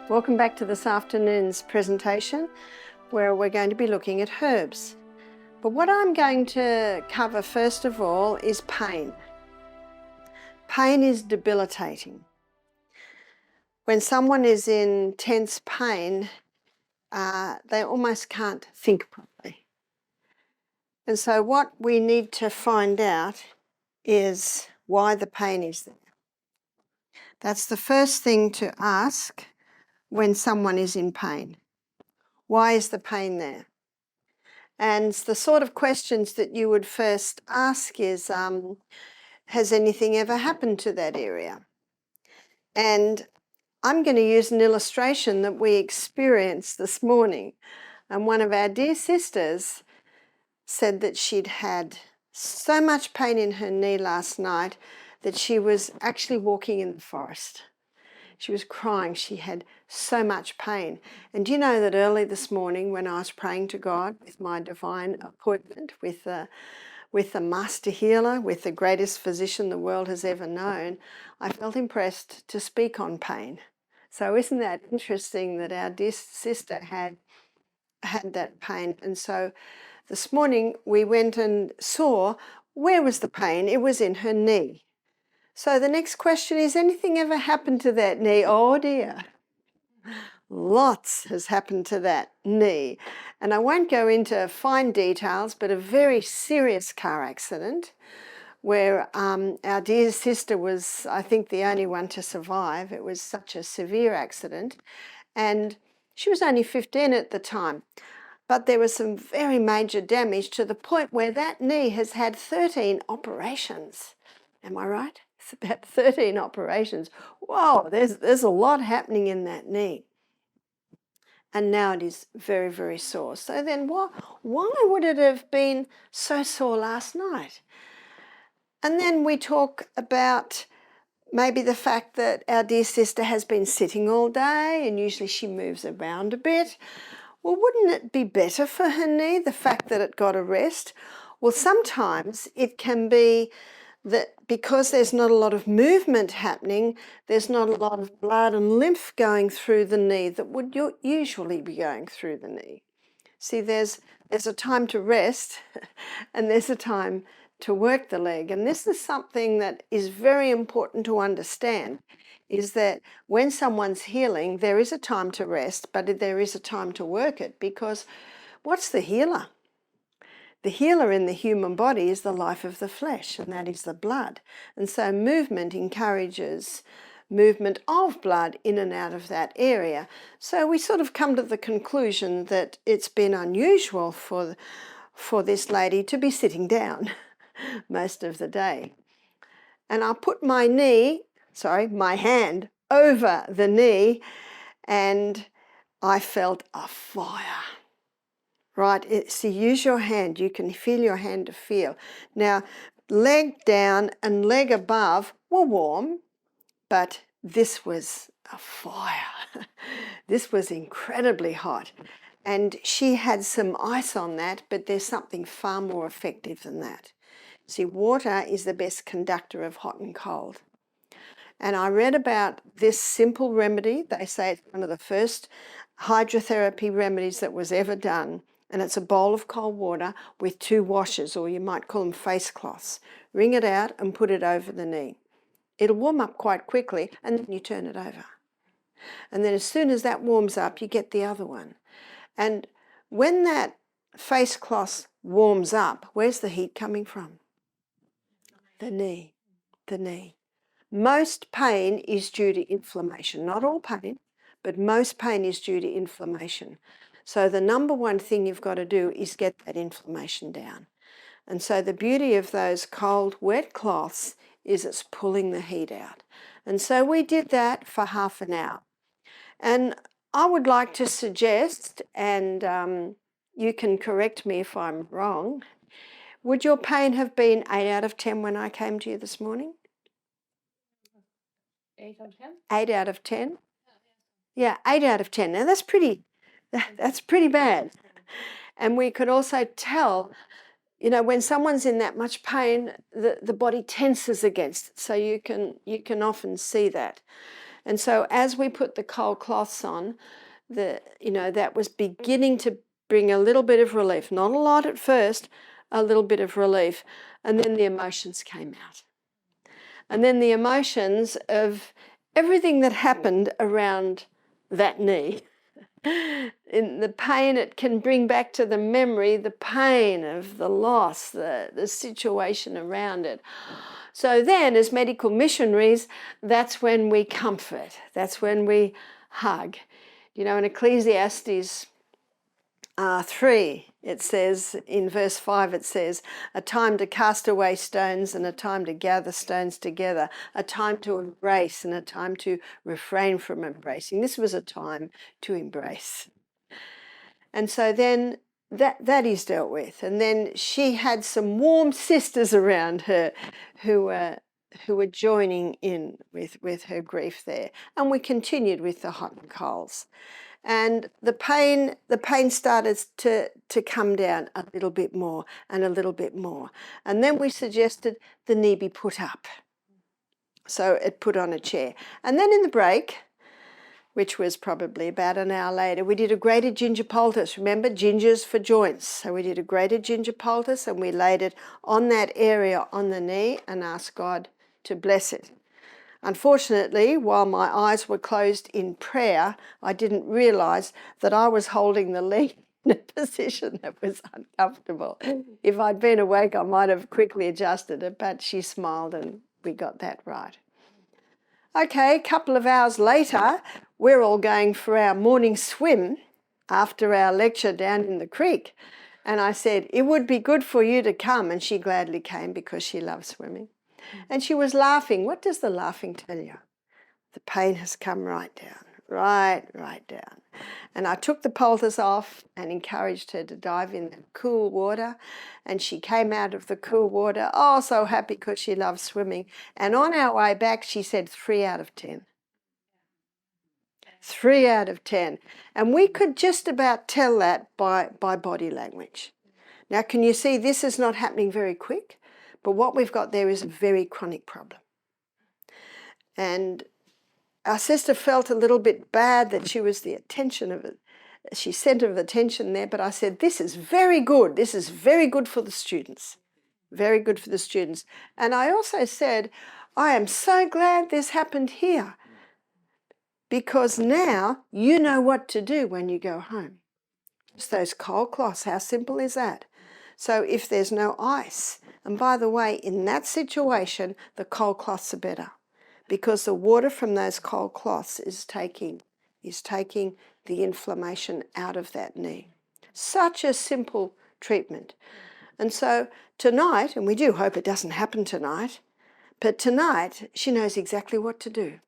Welcome back to this afternoon's presentation where we're going to be looking at herbs. But what I'm going to cover first of all is pain. Pain is debilitating. When someone is in intense pain, they almost can't think properly. And so what we need to find out is why the pain is there. That's the first thing to ask when someone is in pain. Why is the pain there? And the sort of questions that you would first ask is, has anything ever happened to that area? And I'm going to use an illustration that we experienced this morning. And one of our dear sisters said that she'd had so much pain in her knee last night that she was actually walking in the forest. She was crying. She had so much pain. And do you know that early this morning when I was praying to God with my divine appointment with the master healer, with the greatest physician the world has ever known, I felt impressed to speak on pain. So isn't that interesting that our dear sister had that pain? And so this morning we went and saw where was the pain. It was in her knee. So the next question is, anything ever happened to that knee? Oh dear. Lots has happened to that knee. And I won't go into fine details, but a very serious car accident where our dear sister was, I think, the only one to survive. It was such a severe accident. And she was only 15 at the time. But there was some very major damage to the point where that knee has had 13 operations. Am I right? It's about 13 operations. Whoa, there's a lot happening in that knee. And now it is very, very sore. So then why would it have been so sore last night? And then we talk about maybe the fact that our dear sister has been sitting all day and usually she moves around a bit. Well, wouldn't it be better for her knee, the fact that it got a rest? Well, sometimes it can be that because there's not a lot of movement happening, there's not a lot of blood and lymph going through the knee that would usually be going through the knee. See, there's a time to rest and there's a time to work the leg. And this is something that is very important to understand, is that when someone's healing, there is a time to rest, but there is a time to work it, because what's the healer? The healer in the human body is the life of the flesh, and that is the blood. And so movement encourages movement of blood in and out of that area. So we sort of come to the conclusion that it's been unusual for this lady to be sitting down most of the day. And I'll put my hand over the knee, and I felt a fire. Right, so use your hand. You can feel your hand to feel. Now, leg down and leg above were warm, but this was a fire. This was incredibly hot. And she had some ice on that, but there's something far more effective than that. See, water is the best conductor of hot and cold. And I read about this simple remedy. They say it's one of the first hydrotherapy remedies that was ever done. And it's a bowl of cold water with 2 washers, or you might call them face cloths. Wring it out and put it over the knee. It'll warm up quite quickly, and then you turn it over. And then as soon as that warms up, you get the other one. And when that face cloth warms up, where's the heat coming from? The knee. The knee. Most pain is due to inflammation. Not all pain, but most pain is due to inflammation. So the number one thing you've got to do is get that inflammation down. And so the beauty of those cold, wet cloths is it's pulling the heat out. And so we did that for half an hour. And I would like to suggest, and you can correct me if I'm wrong, would your pain have been 8 out of 10 when I came to you this morning? 8 out of 10? 8 out of 10? Yeah, 8 out of 10. Now that's pretty bad. And we could also tell, when someone's in that much pain, the body tenses against it. So you can often see that. And so as we put the cold cloths on, that was beginning to bring a little bit of relief. Not a lot at first, a little bit of relief. And then the emotions came out. And then the emotions of everything that happened around that knee. In the pain it can bring back to the memory, the pain of the loss, the situation around it. So then, as medical missionaries, that's when we comfort. That's when we hug. In Ecclesiastes 3, it says, in verse 5, it says, a time to cast away stones and a time to gather stones together, a time to embrace and a time to refrain from embracing. This was a time to embrace. And so then that is dealt with. And then she had some warm sisters around her who were joining in with her grief there. And we continued with the hot and colds. And the pain started to come down a little bit more and a little bit more. And then we suggested the knee be put up. So it put on a chair. And then in the break, which was probably about an hour later, we did a grated ginger poultice. Remember, ginger's for joints. So we did a grated ginger poultice and we laid it on that area on the knee and asked God to bless it. Unfortunately, while my eyes were closed in prayer, I didn't realise that I was holding the leg in a position that was uncomfortable. If I'd been awake, I might have quickly adjusted it, but she smiled and we got that right. Okay, a couple of hours later, we're all going for our morning swim after our lecture down in the creek. And I said, it would be good for you to come. And she gladly came because she loves swimming. And she was laughing. What does the laughing tell you? The pain has come right down, right down. And I took the poultice off and encouraged her to dive in the cool water. And she came out of the cool water, oh, so happy because she loves swimming. And on our way back, she said 3 out of 10. 3 out of 10. And we could just about tell that by body language. Now, can you see this is not happening very quick? But what we've got there is a very chronic problem. And our sister felt a little bit bad that she was the attention of it. She centre of attention there, but I said, this is very good. This is very good for the students. Very good for the students. And I also said, I am so glad this happened here because now you know what to do when you go home. It's those cold cloths. How simple is that? So if there's no ice, and by the way, in that situation, the cold cloths are better because the water from those cold cloths is taking the inflammation out of that knee. Such a simple treatment. And so tonight, and we do hope it doesn't happen tonight, but tonight she knows exactly what to do.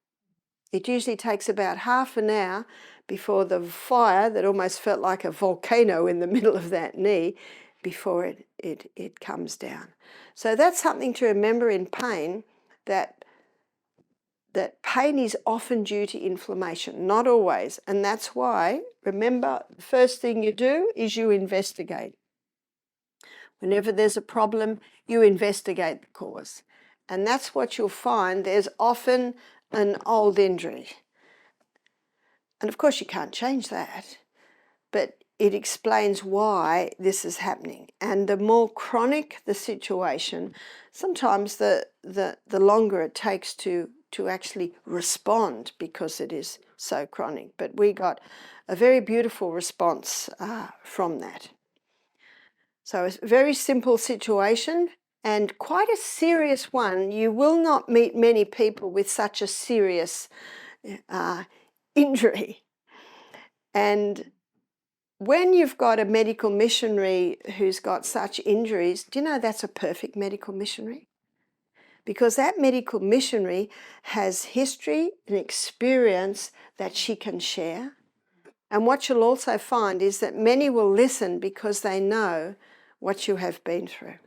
It usually takes about half an hour before the fire that almost felt like a volcano in the middle of that knee, before it comes down. So that's something to remember in pain, that pain is often due to inflammation, not always. And that's why, remember, the first thing you do is you investigate. Whenever there's a problem, you investigate the cause. And that's what you'll find. There's often an old injury. And of course you can't change that, but it explains why this is happening. And the more chronic the situation, sometimes the longer it takes to actually respond because it is so chronic. But we got a very beautiful response from that. So it's a very simple situation and quite a serious one. You will not meet many people with such a serious injury. And when you've got a medical missionary who's got such injuries, do you know that's a perfect medical missionary? Because that medical missionary has history and experience that she can share. And what you'll also find is that many will listen because they know what you have been through.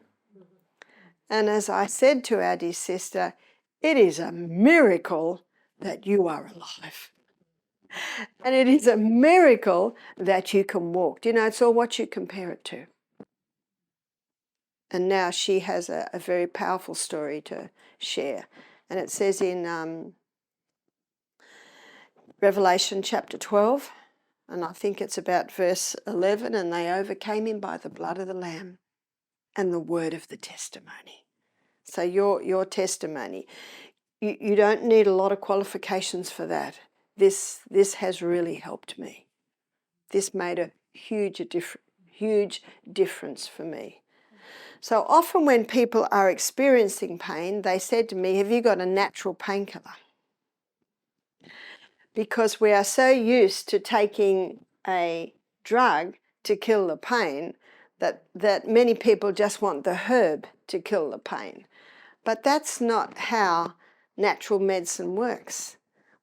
And as I said to our dear sister, it is a miracle that you are alive. And it is a miracle that you can walk. You know, it's all what you compare it to. And now she has a very powerful story to share. And it says in Revelation chapter 12, and I think it's about verse 11, and they overcame him by the blood of the Lamb and the word of the testimony. So your testimony, you don't need a lot of qualifications for that. This has really helped me. This made a huge difference for me. So often when people are experiencing pain, they said to me, have you got a natural painkiller? Because we are so used to taking a drug to kill the pain that many people just want the herb to kill the pain. But that's not how natural medicine works.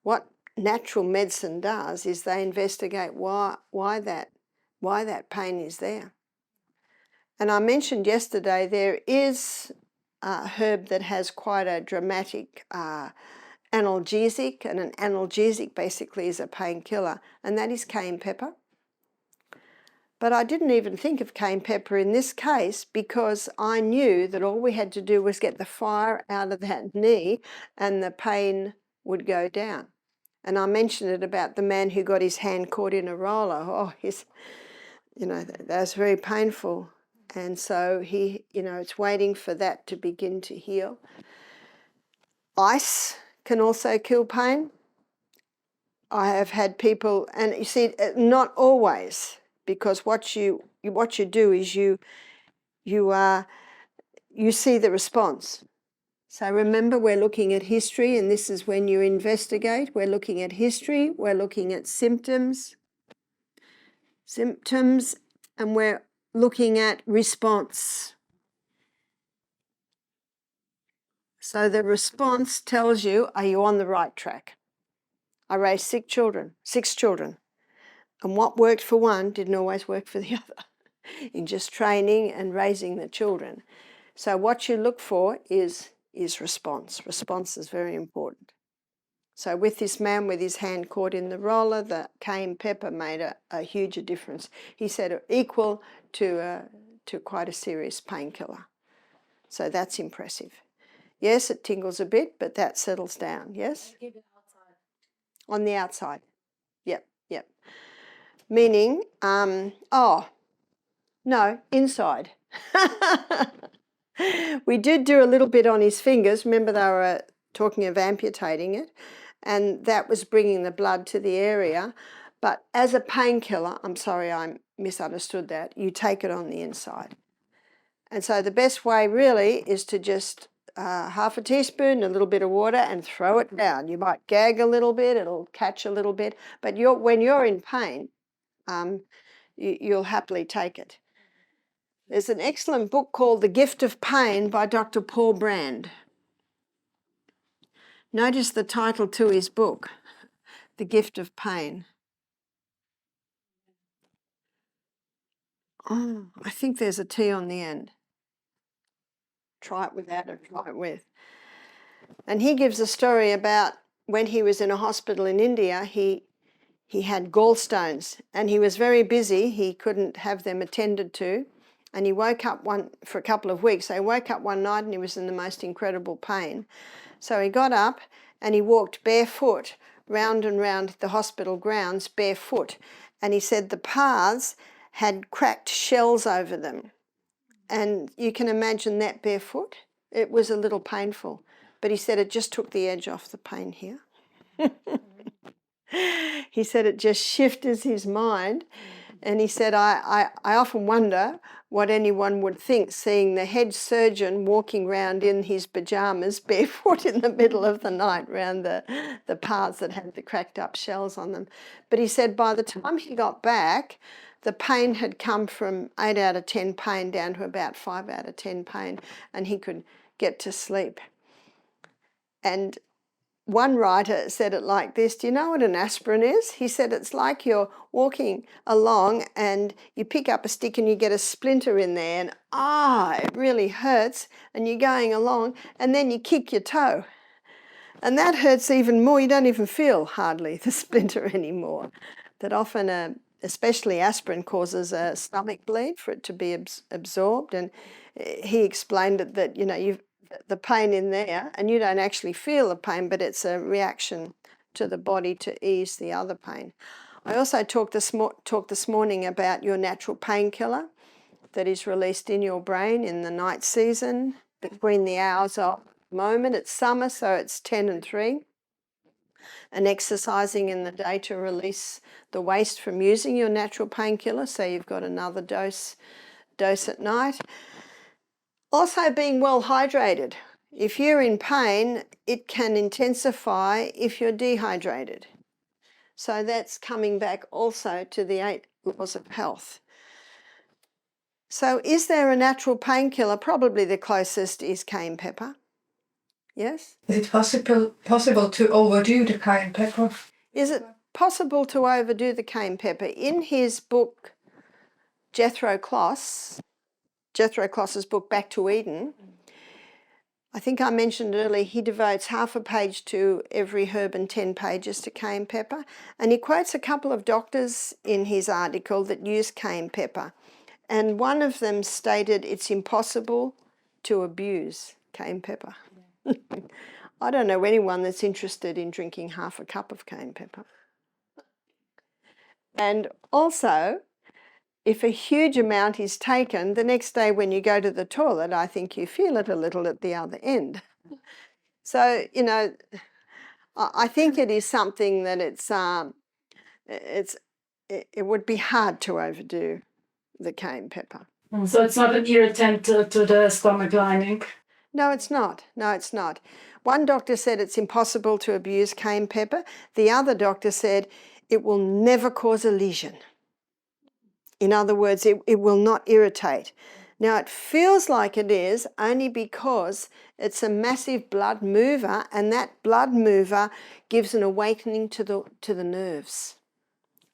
What natural medicine does is they investigate why that pain is there. And I mentioned yesterday there is a herb that has quite a dramatic analgesic, and an analgesic basically is a painkiller, and that is cayenne pepper. But I didn't even think of cayenne pepper in this case because I knew that all we had to do was get the fire out of that knee and the pain would go down. And I mentioned it about the man who got his hand caught in a roller. Oh, that was very painful. And so it's waiting for that to begin to heal. Ice can also kill pain. I have had people, and you see, not always, because what you do is you see the response. So remember, we're looking at history, and this is when you investigate. We're looking at history, we're looking at symptoms, and we're looking at response. So the response tells you, are you on the right track? I raised 6 children, and what worked for one didn't always work for the other in just training and raising the children. So what you look for is response. Response is very important. So with this man with his hand caught in the roller, the cayenne pepper made a huge difference. He said equal to quite a serious painkiller. So that's impressive. Yes, it tingles a bit, but that settles down, yes? Keep it outside. On the outside. Yep. Meaning, no, inside. We did do a little bit on his fingers. Remember, they were talking of amputating it, and that was bringing the blood to the area. But as a painkiller, I'm sorry, I misunderstood that, you take it on the inside. And so the best way really is to just half a teaspoon, a little bit of water, and throw it down. You might gag a little bit, it'll catch a little bit, but when you're in pain, you'll happily take it. There's an excellent book called The Gift of Pain by Dr. Paul Brand. Notice the title to his book, The Gift of Pain. Oh, I think there's a T on the end. Try it without it, try it with. And he gives a story about when he was in a hospital in India, he had gallstones and he was very busy. He couldn't have them attended to. And he woke up for a couple of weeks. So he woke up one night and he was in the most incredible pain. So he got up and he walked barefoot round and round the hospital grounds barefoot. And he said the paths had cracked shells over them. And you can imagine that barefoot. It was a little painful. But he said it just took the edge off the pain here. He said it just shifted his mind. And he said, I often wonder what anyone would think seeing the head surgeon walking round in his pyjamas barefoot in the middle of the night round the paths that had the cracked up shells on them. But he said by the time he got back, the pain had come from 8 out of 10 pain down to about 5 out of 10 pain, and he could get to sleep. And one writer said it like this, do you know what an aspirin is? He said it's like you're walking along and you pick up a stick and you get a splinter in there and it really hurts, and you're going along and then you kick your toe. And that hurts even more. You don't even feel hardly the splinter anymore. That often, especially aspirin, causes a stomach bleed for it to be absorbed. And he explained it that, the pain in there, and you don't actually feel the pain, but it's a reaction to the body to ease the other pain. I also talked this morning about your natural painkiller that is released in your brain in the night season between the hours of the moment. It's summer, so it's 10 and 3. And exercising in the day to release the waste from using your natural painkiller, so you've got another dose at night. Also being well hydrated. If you're in pain, it can intensify if you're dehydrated. So that's coming back also to the 8 laws of health. So is there a natural painkiller? Probably the closest is cayenne pepper. Yes? Is it possible to overdo the cayenne pepper? Is it possible to overdo the cayenne pepper? In his book, Jethro Kloss's book, Back to Eden, I think I mentioned earlier, he devotes half a page to every herb and 10 pages to cayenne pepper. And he quotes a couple of doctors in his article that use cayenne pepper. And one of them stated it's impossible to abuse cayenne pepper. Yeah. I don't know anyone that's interested in drinking half a cup of cayenne pepper. And also, if a huge amount is taken, the next day when you go to the toilet, I think you feel it a little at the other end. So, you know, I think it is something that it would be hard to overdo the cayenne pepper. So it's not an irritant to the stomach lining? No, it's not. No, it's not. One doctor said it's impossible to abuse cayenne pepper. The other doctor said it will never cause a lesion. In other words, it will not irritate. Now, it feels like it is only because it's a massive blood mover, and that blood mover gives an awakening to the nerves.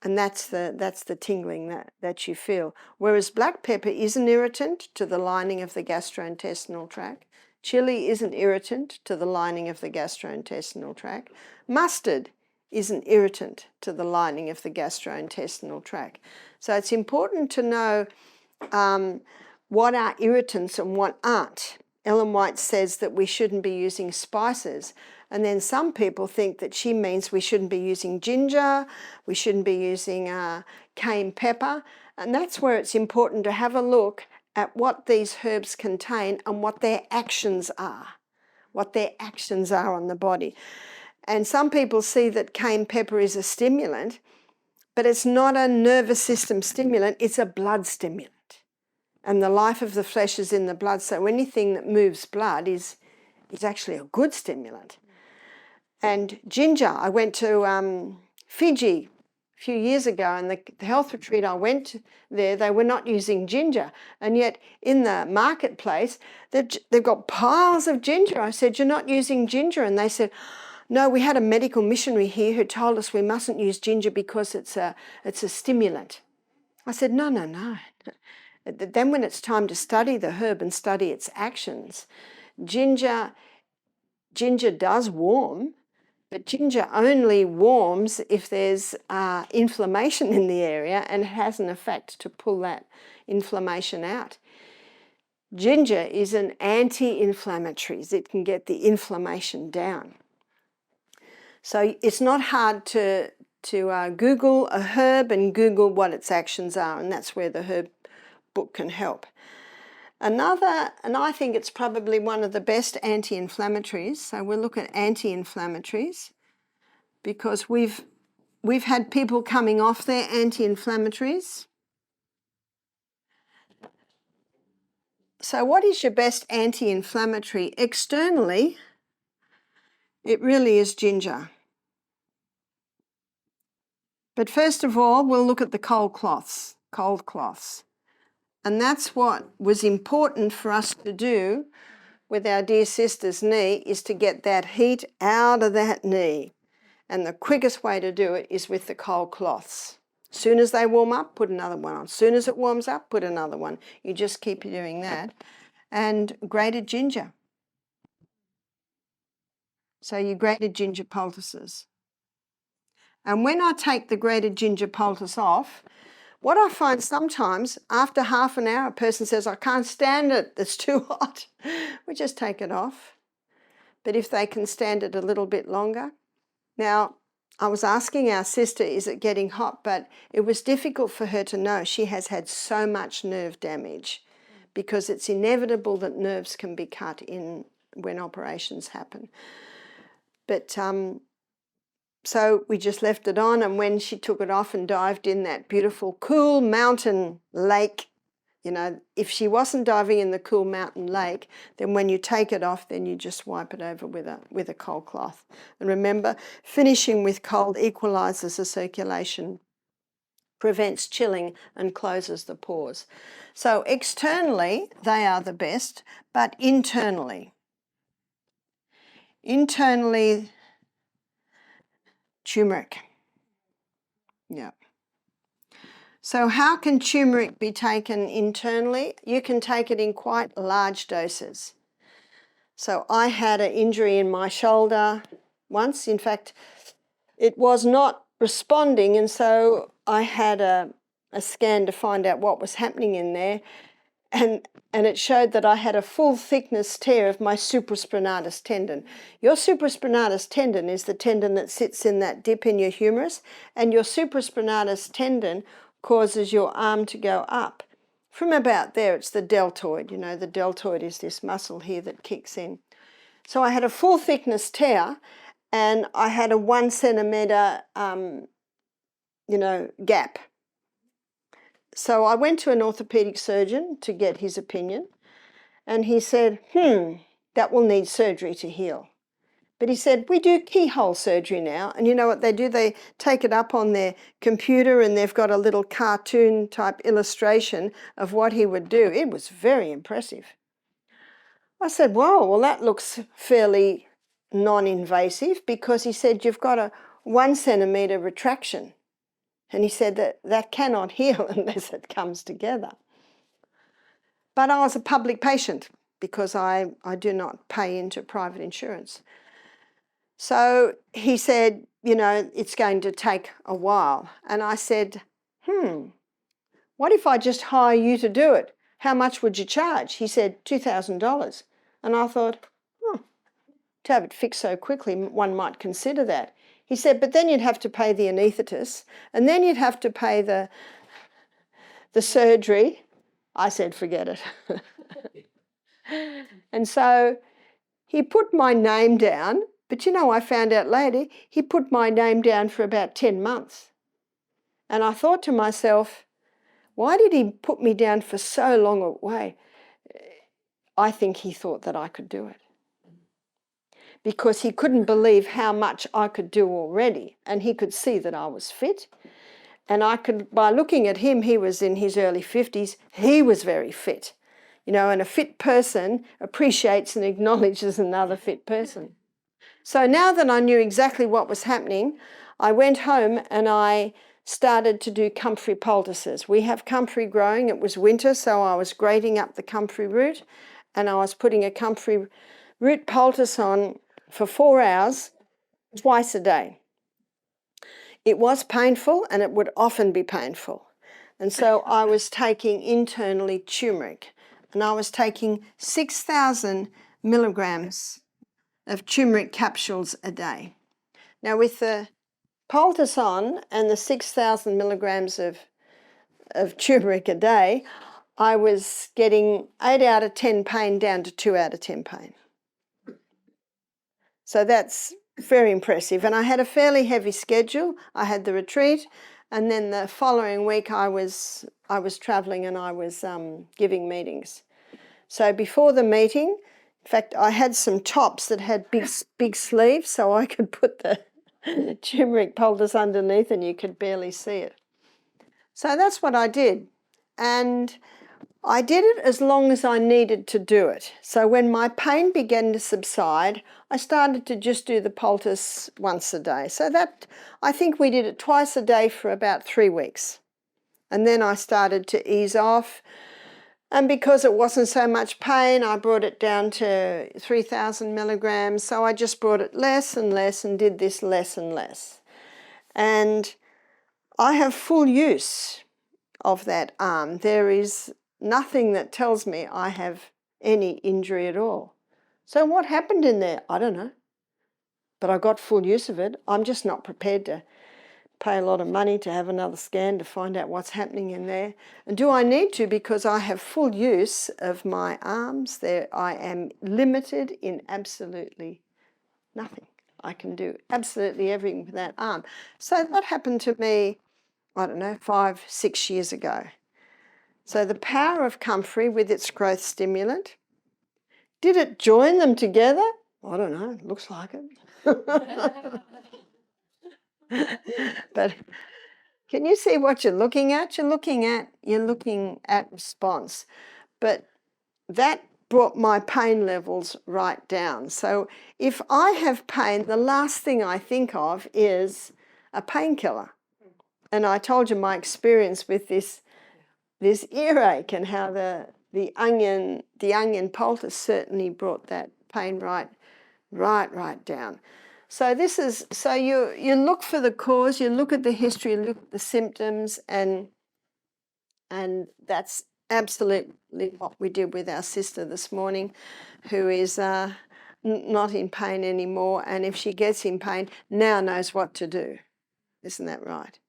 And that's the tingling that you feel. Whereas black pepper is an irritant to the lining of the gastrointestinal tract. Chili is an irritant to the lining of the gastrointestinal tract. Mustard is an irritant to the lining of the gastrointestinal tract. So it's important to know what are irritants and what aren't. Ellen White says that we shouldn't be using spices. And then some people think that she means we shouldn't be using ginger, we shouldn't be using cayenne pepper. And that's where it's important to have a look at what these herbs contain and what their actions are, on the body. And some people see that cayenne pepper is a stimulant, but it's not a nervous system stimulant, it's a blood stimulant. And the life of the flesh is in the blood, so anything that moves blood is actually a good stimulant. And ginger, I went to Fiji a few years ago, and the health retreat I went to there, they were not using ginger. And yet in the marketplace, they've got piles of ginger. I said, you're not using ginger? And they said, no, we had a medical missionary here who told us we mustn't use ginger because it's a stimulant. I said, no. Then when it's time to study the herb and study its actions, ginger does warm, but ginger only warms if there's inflammation in the area, and it has an effect to pull that inflammation out. Ginger is an anti-inflammatory. It can get the inflammation down. So it's not hard to Google a herb and Google what its actions are, and that's where the herb book can help. Another, and I think it's probably one of the best anti-inflammatories, so we'll look at anti-inflammatories, because we've had people coming off their anti-inflammatories. So what is your best anti-inflammatory? Externally, it really is ginger. But first of all, we'll look at the cold cloths. And that's what was important for us to do with our dear sister's knee, is to get that heat out of that knee. And the quickest way to do it is with the cold cloths. Soon as they warm up, put another one on. Soon as it warms up, put another one. You just keep doing that. And grated ginger. So you grated ginger poultices. And when I take the grated ginger poultice off, what I find sometimes, after half an hour, a person says, I can't stand it, it's too hot. We just take it off. But if they can stand it a little bit longer. Now, I was asking our sister, is it getting hot? But it was difficult for her to know. She has had so much nerve damage because it's inevitable that nerves can be cut in when operations happen. But so we just left it on, and when she took it off and dived in that beautiful cool mountain lake, you know, if she wasn't diving in the cool mountain lake, then when you take it off, then you just wipe it over with a cold cloth. And remember, finishing with cold equalises the circulation, prevents chilling and closes the pores. So externally, they are the best, but internally, turmeric. Yeah. So how can turmeric be taken internally? You can take it in quite large doses. So I had an injury in my shoulder once. In fact, it was not responding, and so I had a scan to find out what was happening in there, and it showed that I had a full thickness tear of my supraspinatus tendon. Your supraspinatus tendon is the tendon that sits in that dip in your humerus, and your supraspinatus tendon causes your arm to go up. From about there, it's the deltoid. You know, the deltoid is this muscle here that kicks in. So I had a full thickness tear, and I had a 1 centimetre, gap. So I went to an orthopaedic surgeon to get his opinion, and he said, that will need surgery to heal. But he said, we do keyhole surgery now, and you know what they do? They take it up on their computer, and they've got a little cartoon type illustration of what he would do. It was very impressive. I said, whoa, well that looks fairly non-invasive, because he said you've got a 1 centimetre retraction. And he said that cannot heal unless it comes together. But I was a public patient because I do not pay into private insurance. So he said, you know, it's going to take a while. And I said, what if I just hire you to do it? How much would you charge? He said, $2,000. And I thought, to have it fixed so quickly, one might consider that. He said, but then you'd have to pay the anaesthetist, and then you'd have to pay the surgery. I said, forget it. And so he put my name down, but you know, I found out later, he put my name down for about 10 months. And I thought to myself, why did he put me down for so long a way? I think he thought that I could do it, because he couldn't believe how much I could do already, and he could see that I was fit. And I could, by looking at him, he was in his early 50s, he was very fit. You know, and a fit person appreciates and acknowledges another fit person. So now that I knew exactly what was happening, I went home and I started to do comfrey poultices. We have comfrey growing. It was winter, so I was grating up the comfrey root, and I was putting a comfrey root poultice on for 4 hours, twice a day. It was painful, and it would often be painful. And so I was taking internally turmeric, and I was taking 6,000 milligrams of turmeric capsules a day. Now with the poultice on and the 6,000 milligrams of turmeric a day, I was getting 8 out of 10 pain down to 2 out of 10 pain. So that's very impressive. And I had a fairly heavy schedule. I had the retreat, and then the following week I was travelling, and I was giving meetings. So before the meeting, in fact, I had some tops that had big sleeves, so I could put the turmeric poultice underneath and you could barely see it. So that's what I did. And I did it as long as I needed to do it. So when my pain began to subside, I started to just do the poultice once a day. So that, I think we did it twice a day for about 3 weeks. And then I started to ease off. And because it wasn't so much pain, I brought it down to 3,000 milligrams. So I just brought it less and less and did this less and less. And I have full use of that arm. There is nothing that tells me I have any injury at all. So what happened in there? I don't know. but I got full use of it. I'm just not prepared to pay a lot of money to have another scan to find out what's happening in there. And do I need to? Because I have full use of my arms. There, I am limited in absolutely nothing. I can do absolutely everything with that arm. So that happened to me, I don't know, 5, 6 years ago. So the power of comfrey with its growth stimulant, did it join them together? I don't know, looks like it. But can you see what you're looking at? You're looking at response. But that brought my pain levels right down. So if I have pain, the last thing I think of is a painkiller. And I told you my experience with this earache and how the onion poultice certainly brought that pain right down. So you look for the cause, you look at the history, you look at the symptoms, and that's absolutely what we did with our sister this morning, who is not in pain anymore, and if she gets in pain, now knows what to do. Isn't that right?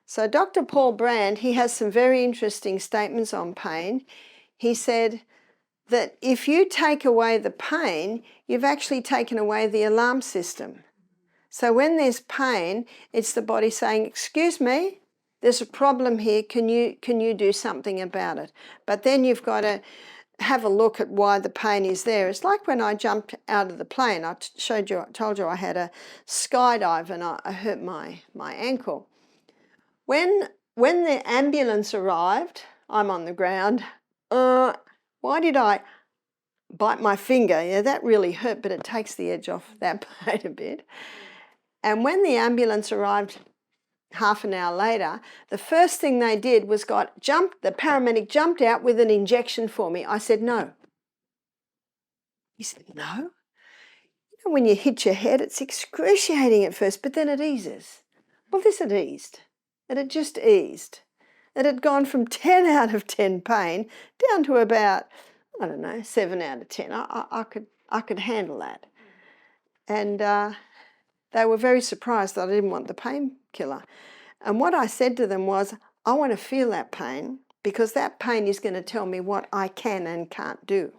So Dr. Paul Brand, he has some very interesting statements on pain. He said that if you take away the pain, you've actually taken away the alarm system. So when there's pain, it's the body saying, excuse me, there's a problem here, can you do something about it? But then you've got to have a look at why the pain is there. It's like when I jumped out of the plane. I told you I had a skydive and I hurt my ankle. When the ambulance arrived, I'm on the ground. Why did I bite my finger? Yeah, that really hurt, but it takes the edge off that pain a bit. And when the ambulance arrived half an hour later, the first thing they did was the paramedic jumped out with an injection for me. I said, no. He said, no? You know, when you hit your head, it's excruciating at first, but then it eases. Well, this had eased. It had just eased. It had gone from 10 out of 10 pain down to about, I don't know, 7 out of 10. I could handle that. And they were very surprised that I didn't want the painkiller. And what I said to them was, I want to feel that pain because that pain is going to tell me what I can and can't do.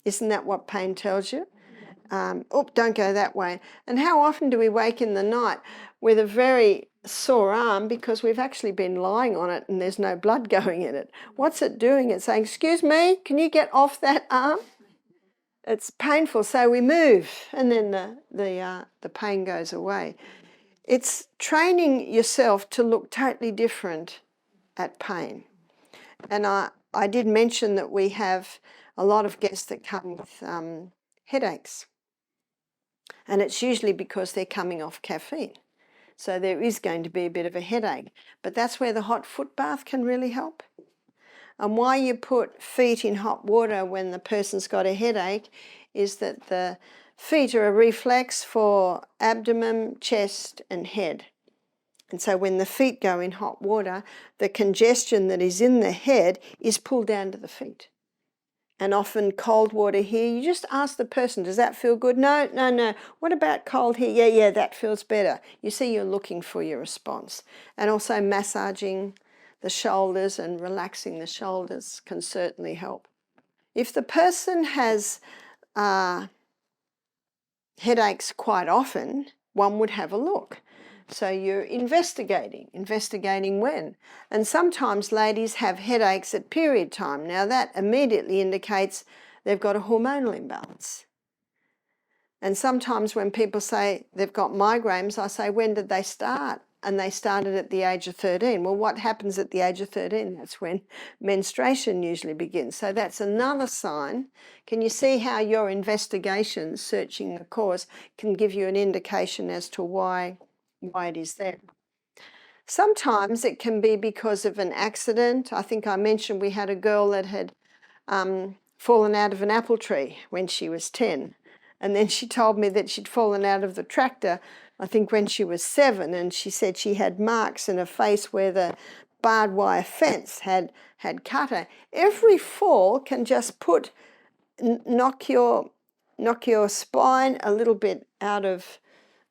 Isn't that what pain tells you? Don't go that way. And how often do we wake in the night with a very sore arm because we've actually been lying on it and there's no blood going in it? What's it doing? It's saying, excuse me, can you get off that arm? It's painful, so we move, and then the pain goes away. It's training yourself to look totally different at pain. And I did mention that we have a lot of guests that come with headaches. And it's usually because they're coming off caffeine. So there is going to be a bit of a headache. But that's where the hot foot bath can really help. And why you put feet in hot water when the person's got a headache is that the feet are a reflex for abdomen, chest and head. And so when the feet go in hot water, the congestion that is in the head is pulled down to the feet. And often cold water here, you just ask the person, does that feel good? No. What about cold here? Yeah, that feels better. You see, you're looking for your response. And also massaging the shoulders and relaxing the shoulders can certainly help. If the person has headaches quite often, one would have a look. So you're investigating when. And sometimes ladies have headaches at period time. Now that immediately indicates they've got a hormonal imbalance. And sometimes when people say they've got migraines, I say, when did they start? And they started at the age of 13. Well, what happens at the age of 13? That's when menstruation usually begins. So that's another sign. Can you see how your investigation, searching the cause, can give you an indication as to why it is there? Sometimes it can be because of an accident. I think I mentioned we had a girl that had fallen out of an apple tree when she was 10. And then she told me that she'd fallen out of the tractor, I think when she was 7, and she said she had marks in her face where the barbed wire fence had cut her. Every fall can just knock your knock your spine a little bit out of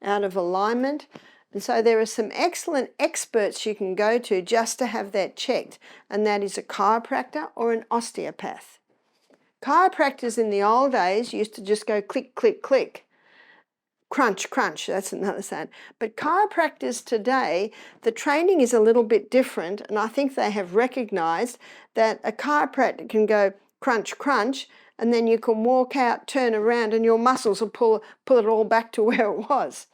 alignment. And so there are some excellent experts you can go to just to have that checked, and that is a chiropractor or an osteopath. Chiropractors in the old days used to just go click, click, click, crunch, crunch, that's another sound. But chiropractors today, the training is a little bit different, and I think they have recognised that a chiropractor can go crunch, crunch, and then you can walk out, turn around, and your muscles will pull it all back to where it was.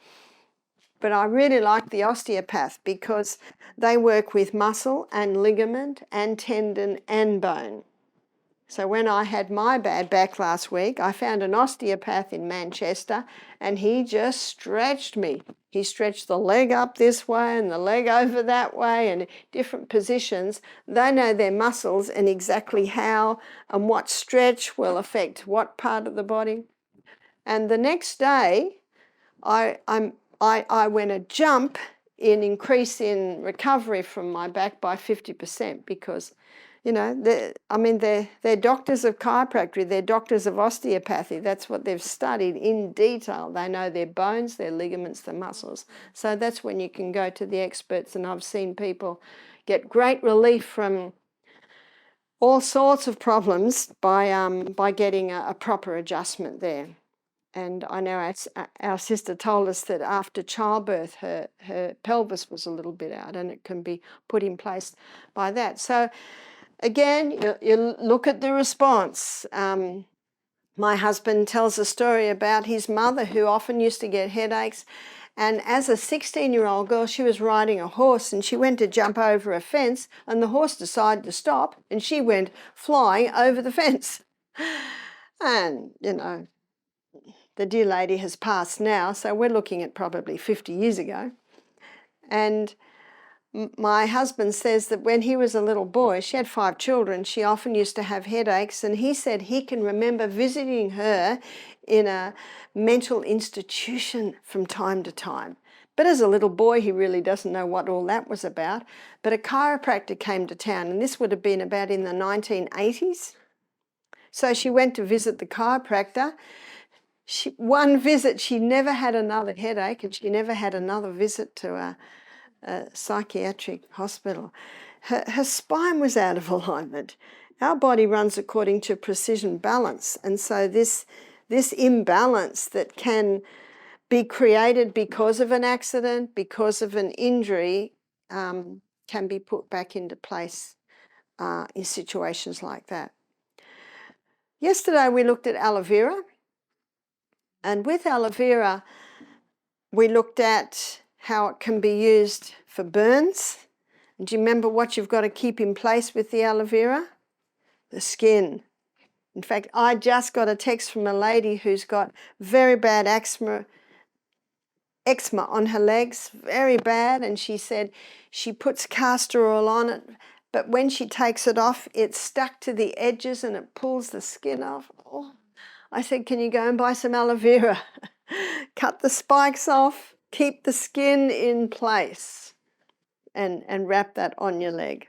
But I really like the osteopath because they work with muscle and ligament and tendon and bone. So when I had my bad back last week, I found an osteopath in Manchester and he just stretched me. He stretched the leg up this way and the leg over that way and different positions. They know their muscles and exactly how and what stretch will affect what part of the body. And the next day, I went a jump in increase in recovery from my back by 50% because, you know, they're doctors of chiropractic, they're doctors of osteopathy. That's what they've studied in detail. They know their bones, their ligaments, their muscles. So that's when you can go to the experts, and I've seen people get great relief from all sorts of problems by getting a proper adjustment there. And I know our sister told us that after childbirth, her pelvis was a little bit out, and it can be put in place by that. So again, you look at the response. My husband tells a story about his mother who often used to get headaches. And as a 16-year-old girl, she was riding a horse and she went to jump over a fence and the horse decided to stop and she went flying over the fence. And, you know, the dear lady has passed now, so we're looking at probably 50 years ago. And my husband says that when he was a little boy, she had 5 children, she often used to have headaches, and he said he can remember visiting her in a mental institution from time to time. But as a little boy, he really doesn't know what all that was about. But a chiropractor came to town, and this would have been about in the 1980s. So she went to visit the chiropractor. One visit, she never had another headache, and she never had another visit to a psychiatric hospital. Her spine was out of alignment. Our body runs according to precision balance, and so this imbalance that can be created because of an accident, because of an injury, can be put back into place in situations like that. Yesterday we looked at aloe vera, and with aloe vera we looked at how it can be used for burns. And do you remember what you've got to keep in place with the aloe vera? The skin. In fact, I just got a text from a lady who's got very bad eczema on her legs, very bad, and she said she puts castor oil on it, but when she takes it off, it's stuck to the edges and it pulls the skin off. Oh. I said, can you go and buy some aloe vera? Cut the spikes off, keep the skin in place, and wrap that on your leg.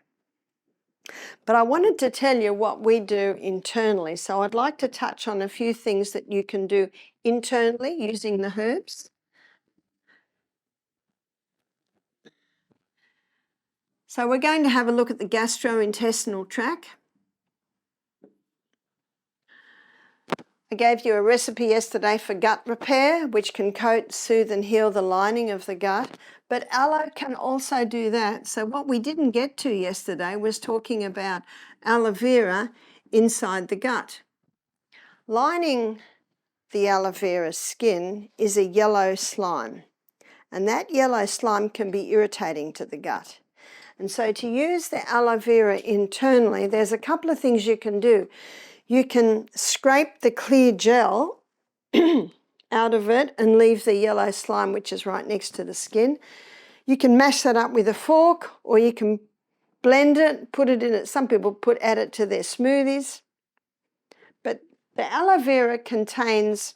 But I wanted to tell you what we do internally. So I'd like to touch on a few things that you can do internally using the herbs. So we're going to have a look at the gastrointestinal tract. I gave you a recipe yesterday for gut repair, which can coat, soothe and heal the lining of the gut, but aloe can also do that. So what we didn't get to yesterday was talking about aloe vera inside the gut. Lining the aloe vera skin is a yellow slime, and that yellow slime can be irritating to the gut. And so to use the aloe vera internally, there's a couple of things you can do. You can scrape the clear gel out of it and leave the yellow slime, which is right next to the skin. You can mash that up with a fork, or you can blend it, put it in it. Some people add it to their smoothies. But the aloe vera contains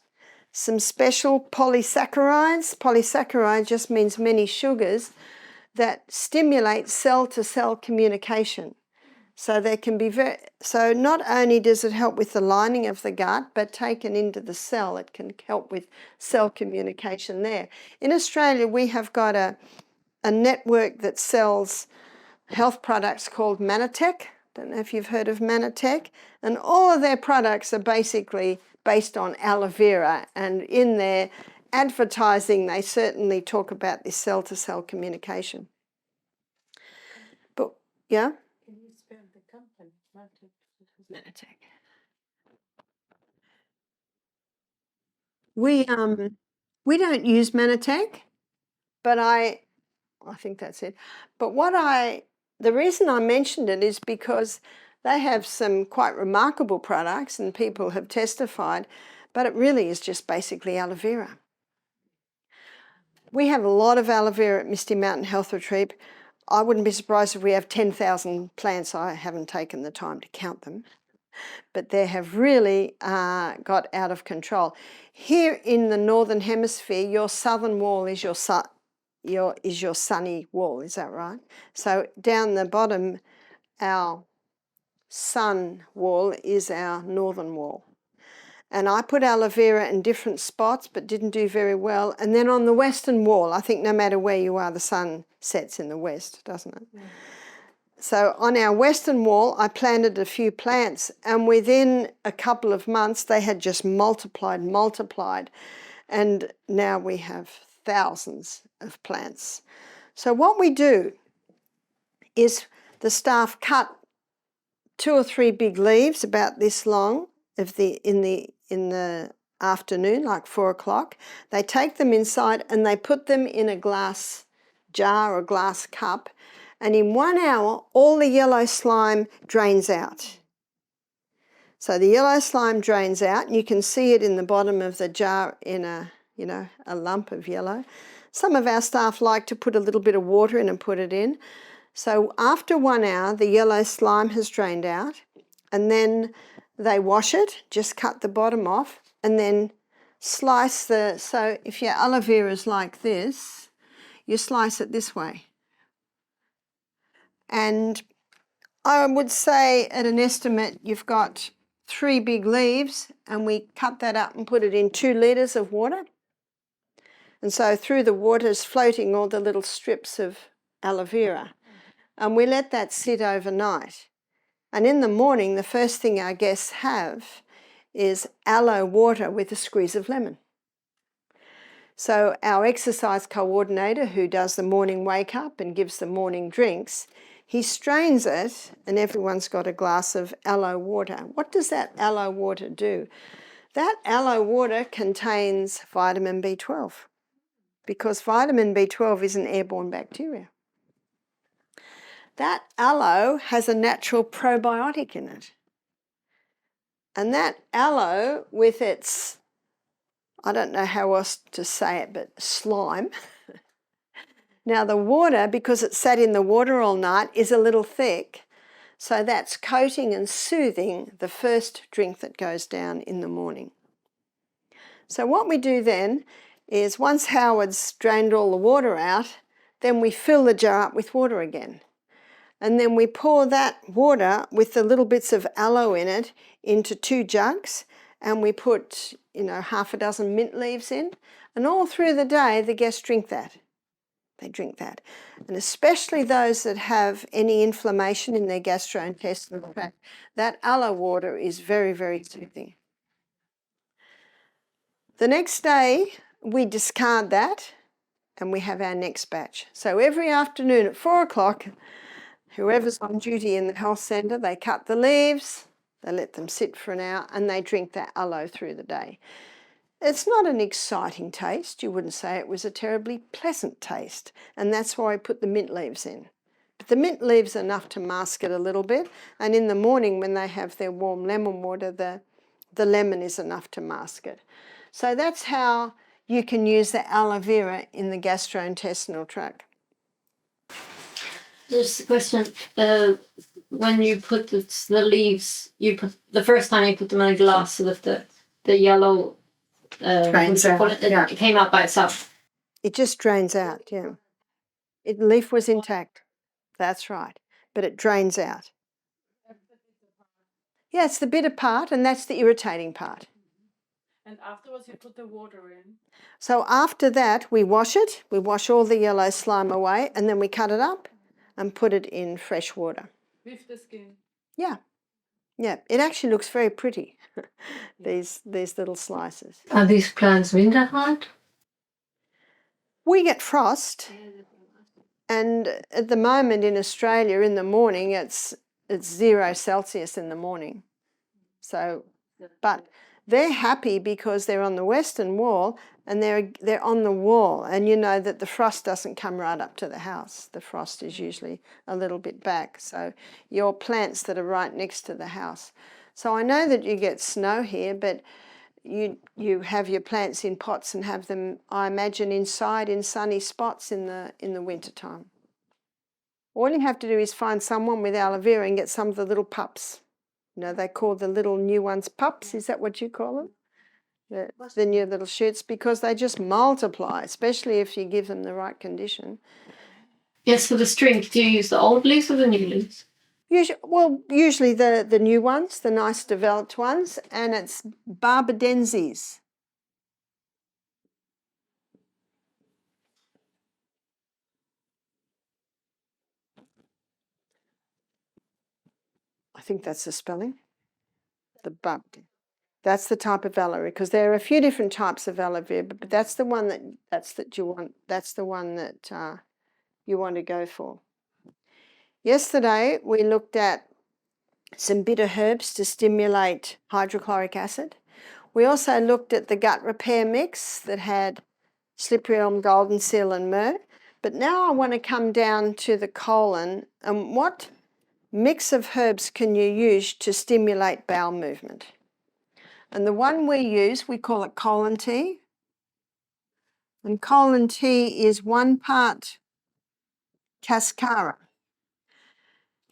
some special polysaccharides. Polysaccharide just means many sugars that stimulate cell-to-cell communication. So there can be so not only does it help with the lining of the gut, but taken into the cell, it can help with cell communication there. In Australia, we have got a network that sells health products called Mannatech. Don't know if you've heard of Mannatech. And all of their products are basically based on aloe vera. And in their advertising, they certainly talk about this cell-to-cell communication. But, yeah? Can you spell the company? Mannatech. We don't use Mannatech, but I think that's it. But the reason I mentioned it is because they have some quite remarkable products and people have testified, but it really is just basically aloe vera. We have a lot of aloe vera at Misty Mountain Health Retreat. I wouldn't be surprised if we have 10,000 plants. I haven't taken the time to count them, but they have really got out of control. Here in the Northern Hemisphere, your southern wall is your sunny wall, is that right? So down the bottom, our sun wall is our northern wall. And I put aloe vera in different spots, but didn't do very well. And then on the western wall, I think no matter where you are, the sun sets in the west, doesn't it? Yeah. So on our western wall, I planted a few plants, and within a couple of months, they had just multiplied. And now we have thousands of plants. So what we do is the staff cut 2 or 3 big leaves about this long in the afternoon, like 4 o'clock. They take them inside and they put them in a glass jar or glass cup, and in 1 hour all the yellow slime drains out. So the yellow slime drains out, and you can see it in the bottom of the jar in a lump of yellow. Some of our staff like to put a little bit of water in and put it in. So after 1 hour, the yellow slime has drained out, and then they wash it, just cut the bottom off, and then slice so if your aloe vera is like this, you slice it this way. And I would say at an estimate, you've got 3 big leaves, and we cut that up and put it in 2 litres of water. And so through the water is floating all the little strips of aloe vera. And we let that sit overnight. And in the morning, the first thing our guests have is aloe water with a squeeze of lemon. So our exercise coordinator, who does the morning wake up and gives the morning drinks, he strains it, and everyone's got a glass of aloe water. What does that aloe water do? That aloe water contains vitamin B12, because vitamin B12 is an airborne bacteria. That aloe has a natural probiotic in it. And that aloe, with its, I don't know how else to say it, but slime. Now the water, because it sat in the water all night, is a little thick. So that's coating and soothing the first drink that goes down in the morning. So what we do then is, once Howard's drained all the water out, then we fill the jar up with water again. And then we pour that water with the little bits of aloe in it into 2 jugs, and we put, half a dozen mint leaves in, and all through the day the guests drink that. They drink that. And especially those that have any inflammation in their gastrointestinal tract, that aloe water is very, very soothing. The next day we discard that and we have our next batch. So every afternoon at 4 o'clock, whoever's on duty in the health centre, they cut the leaves, they let them sit for an hour, and they drink that aloe through the day. It's not an exciting taste. You wouldn't say it was a terribly pleasant taste, and that's why I put the mint leaves in. But the mint leaves are enough to mask it a little bit, and in the morning when they have their warm lemon water, the lemon is enough to mask it. So that's how you can use the aloe vera in the gastrointestinal tract. There's a question. When you put the leaves, the first time you put them in a glass so that the yellow Drains out, it came out by itself. It just drains out, The leaf was intact. That's right. But it drains out. Yeah, it's the bitter part, and that's the irritating part. And afterwards you put the water in. So after that, we wash it. We wash all the yellow slime away, and then we cut it up and put it in fresh water. With the skin. Yeah. Yeah, it actually looks very pretty, these little slices. Are these plants winter hard? We get frost, and at the moment in Australia in the morning it's 0 Celsius in the morning. So, but they're happy because they're on the western wall and they're on the wall, and you know that the frost doesn't come right up to the house. The frost is usually a little bit back. So your plants that are right next to the house. So I know that you get snow here, but you have your plants in pots and have them, I imagine, inside in sunny spots in the winter time. All you have to do is find someone with aloe vera and get some of the little pups. You know, they call the little new ones pups. Is that what you call them? The new little shoots, because they just multiply, especially if you give them the right condition. Yes, for the string, do you use the old leaves or the new leaves? Usually the new ones, the nice developed ones, and it's barbadenses. I think that's the spelling. The barb. That's the type of aloe vera, because there are a few different types of aloe vera, but that's the one that you want. That's the one that you want to go for. Yesterday we looked at some bitter herbs to stimulate hydrochloric acid. We also looked at the gut repair mix that had slippery elm, golden seal and myrrh. But now I want to come down to the colon, and what mix of herbs can you use to stimulate bowel movement? And the one we use, we call it colon tea. And colon tea is 1 part cascara.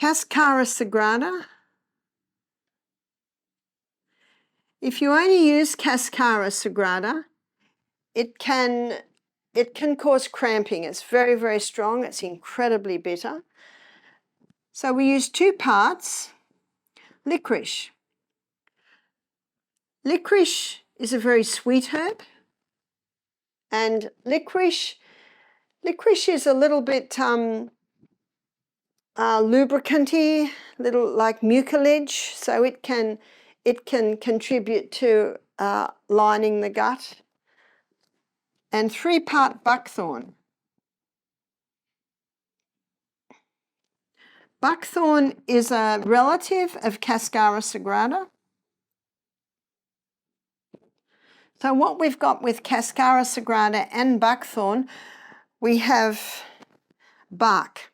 Cascara sagrada. If you only use cascara sagrada, it can cause cramping. It's very, very strong. It's incredibly bitter. So we use 2 parts liquorice. Liquorice is a very sweet herb, and licorice is a little bit lubricanty, little like mucilage, so it can contribute to lining the gut. And 3 part buckthorn. Buckthorn is a relative of Cascara sagrada. So what we've got with Cascara sagrada and buckthorn, we have bark.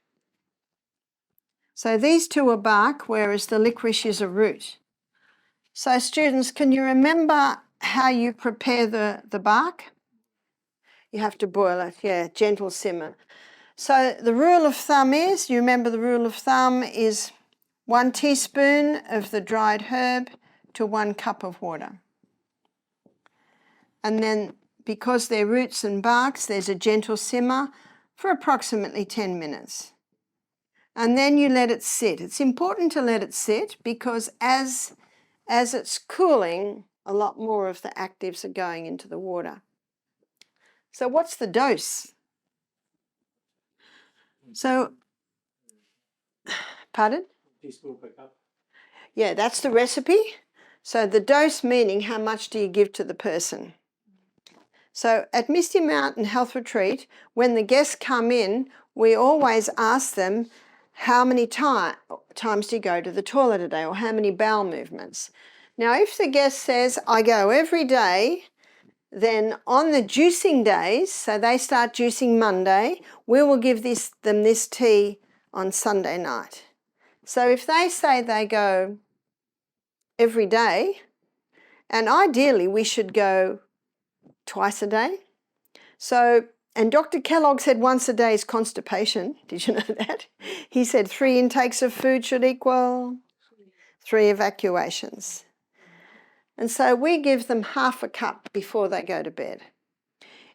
So these 2 are bark, whereas the licorice is a root. So students, can you remember how you prepare the bark? You have to boil it, yeah, gentle simmer. So the rule of thumb is, you remember the rule of thumb is 1 teaspoon of the dried herb to 1 cup of water. And then because they're roots and barks, there's a gentle simmer for approximately 10 minutes. And then you let it sit. It's important to let it sit because as it's cooling, a lot more of the actives are going into the water. So what's the dose? So, pardon? Teaspoon per cup. Yeah, that's the recipe. So the dose meaning how much do you give to the person? So at Misty Mountain Health Retreat, when the guests come in, we always ask them, how many times do you go to the toilet a day, or how many bowel movements? Now, if the guest says, I go every day, then on the juicing days, so they start juicing Monday, we will give them this tea on Sunday night. So if they say they go every day, and ideally we should go twice a day. So, and Dr. Kellogg said once a day is constipation. Did you know that? He said 3 intakes of food should equal 3 evacuations. And so we give them half a cup before they go to bed.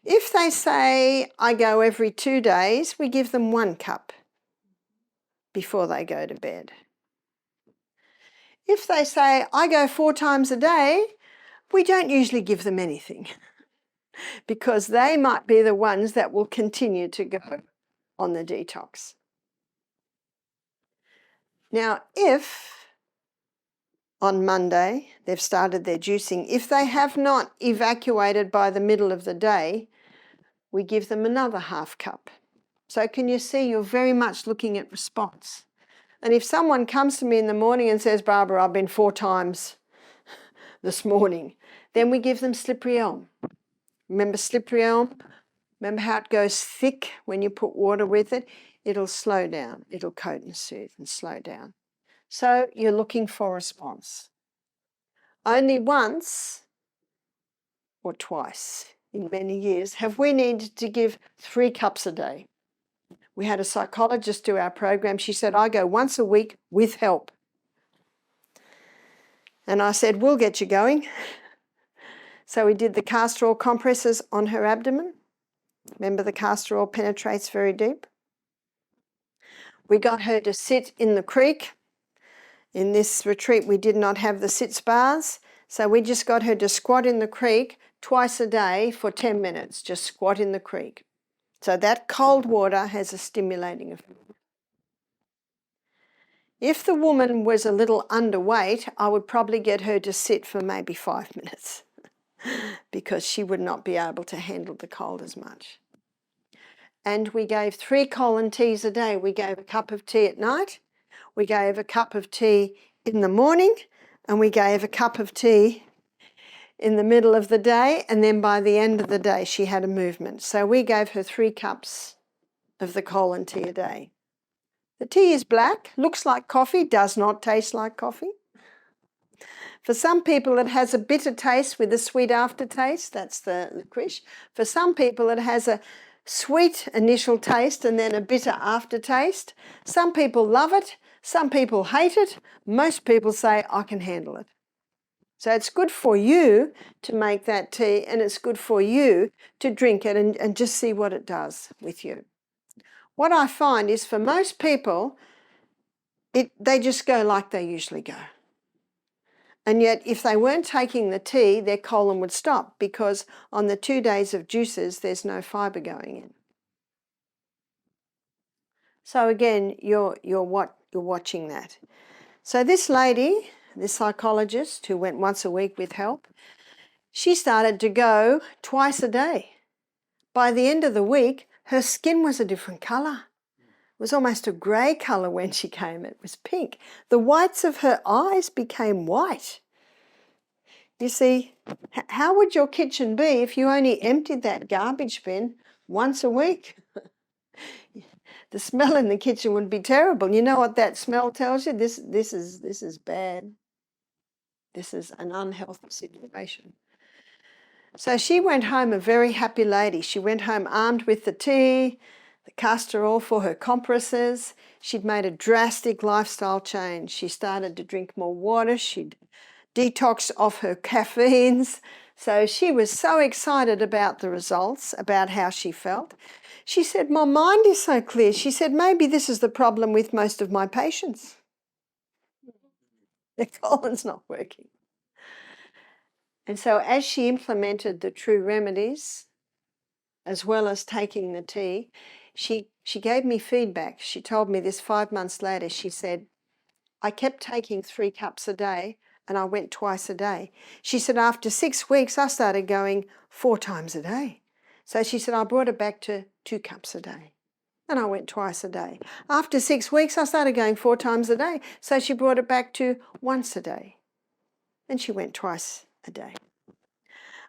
If they say, I go every 2 days, we give them 1 cup before they go to bed. If they say, I go 4 times a day, we don't usually give them anything because they might be the ones that will continue to go on the detox. Now, if on Monday they've started their juicing, if they have not evacuated by the middle of the day, we give them another half cup. So can you see, you're very much looking at response. And if someone comes to me in the morning and says, Barbara, I've been 4 times this morning, then we give them slippery elm. Remember slippery elm? Remember how it goes thick when you put water with it? It'll slow down. It'll coat and soothe and slow down. So you're looking for response. Only once or twice in many years have we needed to give 3 cups a day. We had a psychologist do our program. She said, I go once a week with help. And I said, we'll get you going. So we did the castor oil compresses on her abdomen. Remember, the castor oil penetrates very deep. We got her to sit in the creek. In this retreat, we did not have the sit spas. So we just got her to squat in the creek twice a day for 10 minutes. Just squat in the creek. So that cold water has a stimulating effect. If the woman was a little underweight, I would probably get her to sit for maybe 5 minutes because she would not be able to handle the cold as much. And we gave 3 colon teas a day. We gave a cup of tea at night, we gave a cup of tea in the morning, and we gave a cup of tea in the middle of the day, and then by the end of the day she had a movement. So we gave her 3 cups of the colon tea a day. The tea is black, looks like coffee, does not taste like coffee. For some people it has a bitter taste with a sweet aftertaste, that's the liquorice. For some people it has a sweet initial taste and then a bitter aftertaste. Some people love it, some people hate it, most people say, I can handle it. So it's good for you to make that tea, and it's good for you to drink it and just see what it does with you. What I find is for most people, they just go like they usually go. And yet if they weren't taking the tea, their colon would stop because on the 2 days of juices, there's no fibre going in. So again, you're watching that. So this lady, this psychologist who went once a week with help, she started to go twice a day. By the end of the week, her skin was a different colour. It was almost a grey colour when she came. It was pink. The whites of her eyes became white. You see, how would your kitchen be if you only emptied that garbage bin once a week? The smell in the kitchen would be terrible. You know what that smell tells you? This is bad. This is an unhealthy situation. So she went home a very happy lady. She went home armed with the tea, the castor oil for her compresses. She'd made a drastic lifestyle change. She started to drink more water. She'd detoxed off her caffeines. So she was so excited about the results, about how she felt. She said, my mind is so clear. She said, maybe this is the problem with most of my patients. Their colon's not working. And so as she implemented the true remedies, as well as taking the tea, she gave me feedback. She told me this 5 months later. She said, I kept taking 3 cups a day and I went twice a day. She said, after 6 weeks, I started going 4 times a day. So she said, I brought it back to 2 cups a day and I went twice a day. After 6 weeks, I started going 4 times a day. So she brought it back to once a day and she went twice a day.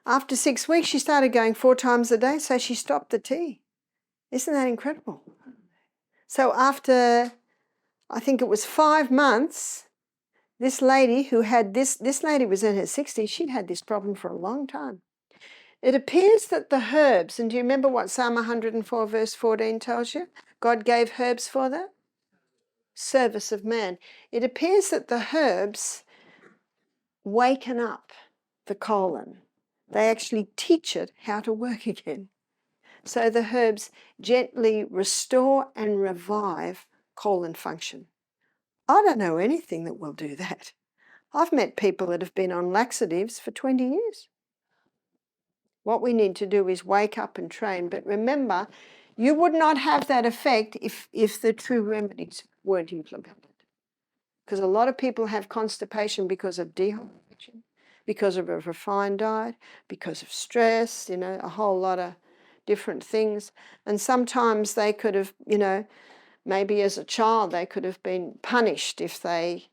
After 6 weeks, she started going 4 times a day, so she stopped the tea. Isn't that incredible? So after, I think it was 5 months, this lady who had this lady was in her 60s, she'd had this problem for a long time. It appears that the herbs, and do you remember what Psalm 104 verse 14 tells you? God gave herbs for the service of man. It appears that the herbs waken up the colon. They actually teach it how to work again. So the herbs gently restore and revive colon function. I don't know anything that will do that. I've met people that have been on laxatives for 20 years. What we need to do is wake up and train. But remember, you would not have that effect if the true remedies weren't implemented. Because a lot of people have constipation because of dehydration, because of a refined diet, because of stress, you know, a whole lot of different things. And sometimes they could have, you know, maybe as a child they could have been punished if they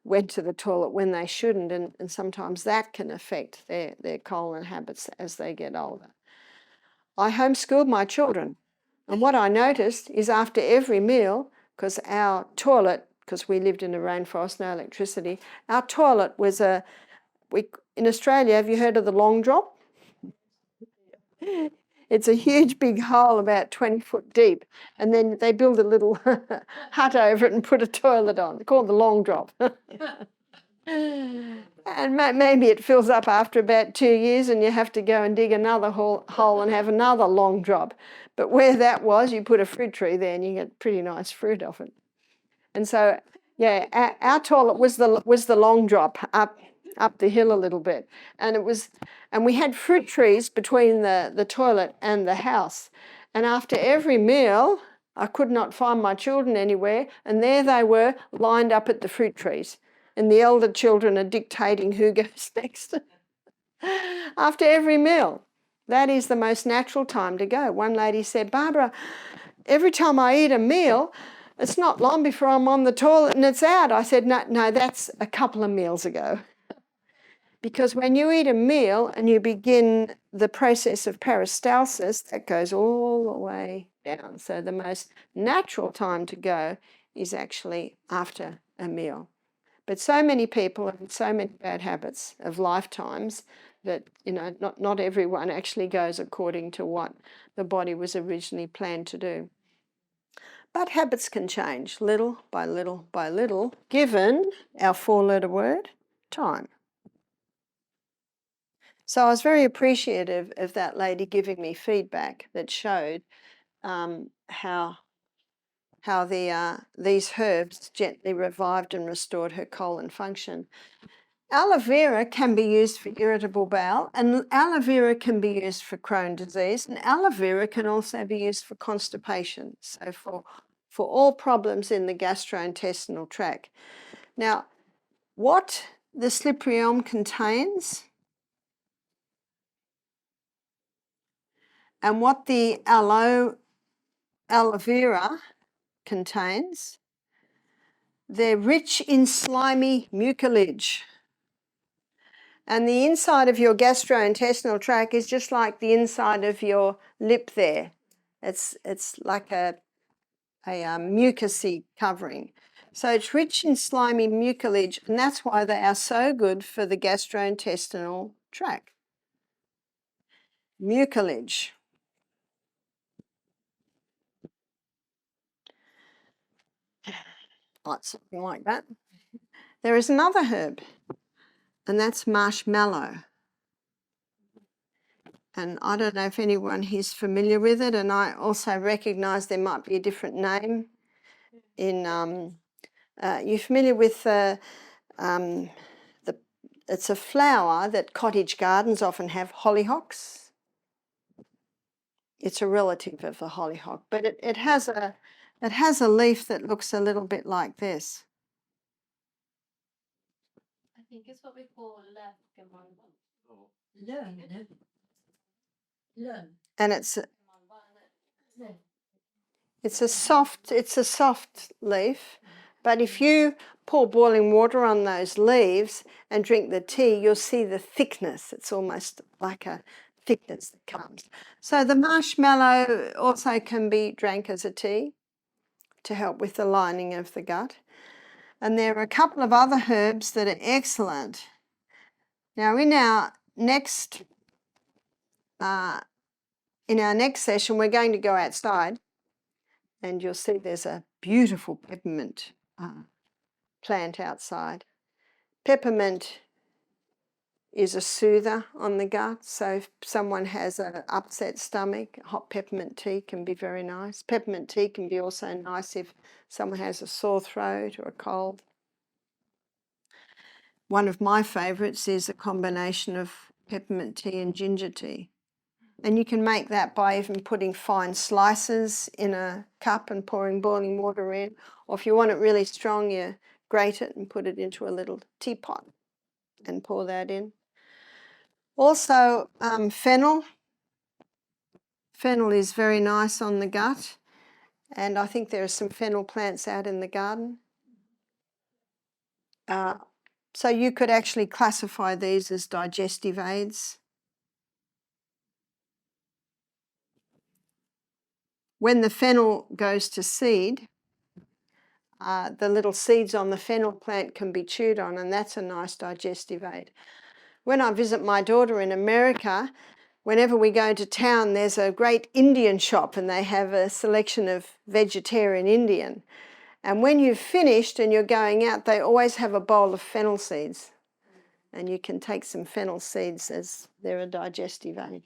went to the toilet when they shouldn't, and sometimes that can affect their colon habits as they get older. I homeschooled my children, and what I noticed is after every meal, because our toilet, because we lived in a rainforest, no electricity, our toilet was in Australia, have you heard of the long drop? It's a huge big hole about 20 foot deep, and then they build a little hut over it and put a toilet on. It's called the long drop. And maybe it fills up after about 2 years and you have to go and dig another hole and have another long drop. But where that was, you put a fruit tree there and you get pretty nice fruit off it. And so, yeah, our toilet was the long drop up the hill a little bit. And we had fruit trees between the toilet and the house. And after every meal, I could not find my children anywhere, and there they were lined up at the fruit trees. And the elder children are dictating who goes next after every meal. That is the most natural time to go. One lady said, Barbara, every time I eat a meal, it's not long before I'm on the toilet and it's out. I said, no, that's a couple of meals ago. Because when you eat a meal and you begin the process of peristalsis, that goes all the way down. So the most natural time to go is actually after a meal. But so many people have so many bad habits of lifetimes that, you know, not everyone actually goes according to what the body was originally planned to do. But habits can change little by little by little, given our 4-letter word, time. So I was very appreciative of that lady giving me feedback that showed how these herbs gently revived and restored her colon function. Aloe vera can be used for irritable bowel, and aloe vera can be used for Crohn's disease, and aloe vera can also be used for constipation, so for all problems in the gastrointestinal tract. Now, what the slippery elm contains and what the aloe vera contains, they're rich in slimy mucilage. And the inside of your gastrointestinal tract is just like the inside of your lip there. It's like a mucousy covering. So it's rich in slimy mucilage, and that's why they are so good for the gastrointestinal tract. Mucilage. Like something like that. There is another herb, and that's marshmallow. And I don't know if anyone is familiar with it, and I also recognise there might be a different name. You're familiar with it's a flower that cottage gardens often have, hollyhocks. It's a relative of the hollyhock, but it has a leaf that looks a little bit like this. I think it's what we call And it's a soft leaf, but if you pour boiling water on those leaves and drink the tea, you'll see the thickness. It's almost like a thickness that comes. So the marshmallow also can be drank as a tea to help with the lining of the gut. And there are a couple of other herbs that are excellent. Now in our next session, we're going to go outside, and you'll see there's a beautiful peppermint plant outside. Peppermint is a soother on the gut, so if someone has an upset stomach, hot peppermint tea can be very nice. Peppermint tea can be also nice if someone has a sore throat or a cold. One of my favourites is a combination of peppermint tea and ginger tea. And you can make that by even putting fine slices in a cup and pouring boiling water in. Or if you want it really strong, you grate it and put it into a little teapot and pour that in. Also, fennel. Fennel is very nice on the gut. And I think there are some fennel plants out in the garden. So you could actually classify these as digestive aids. When the fennel goes to seed, the little seeds on the fennel plant can be chewed on, and that's a nice digestive aid. When I visit my daughter in America, whenever we go to town, there's a great Indian shop and they have a selection of vegetarian Indian. And when you've finished and you're going out, they always have a bowl of fennel seeds. And you can take some fennel seeds as they're a digestive aid.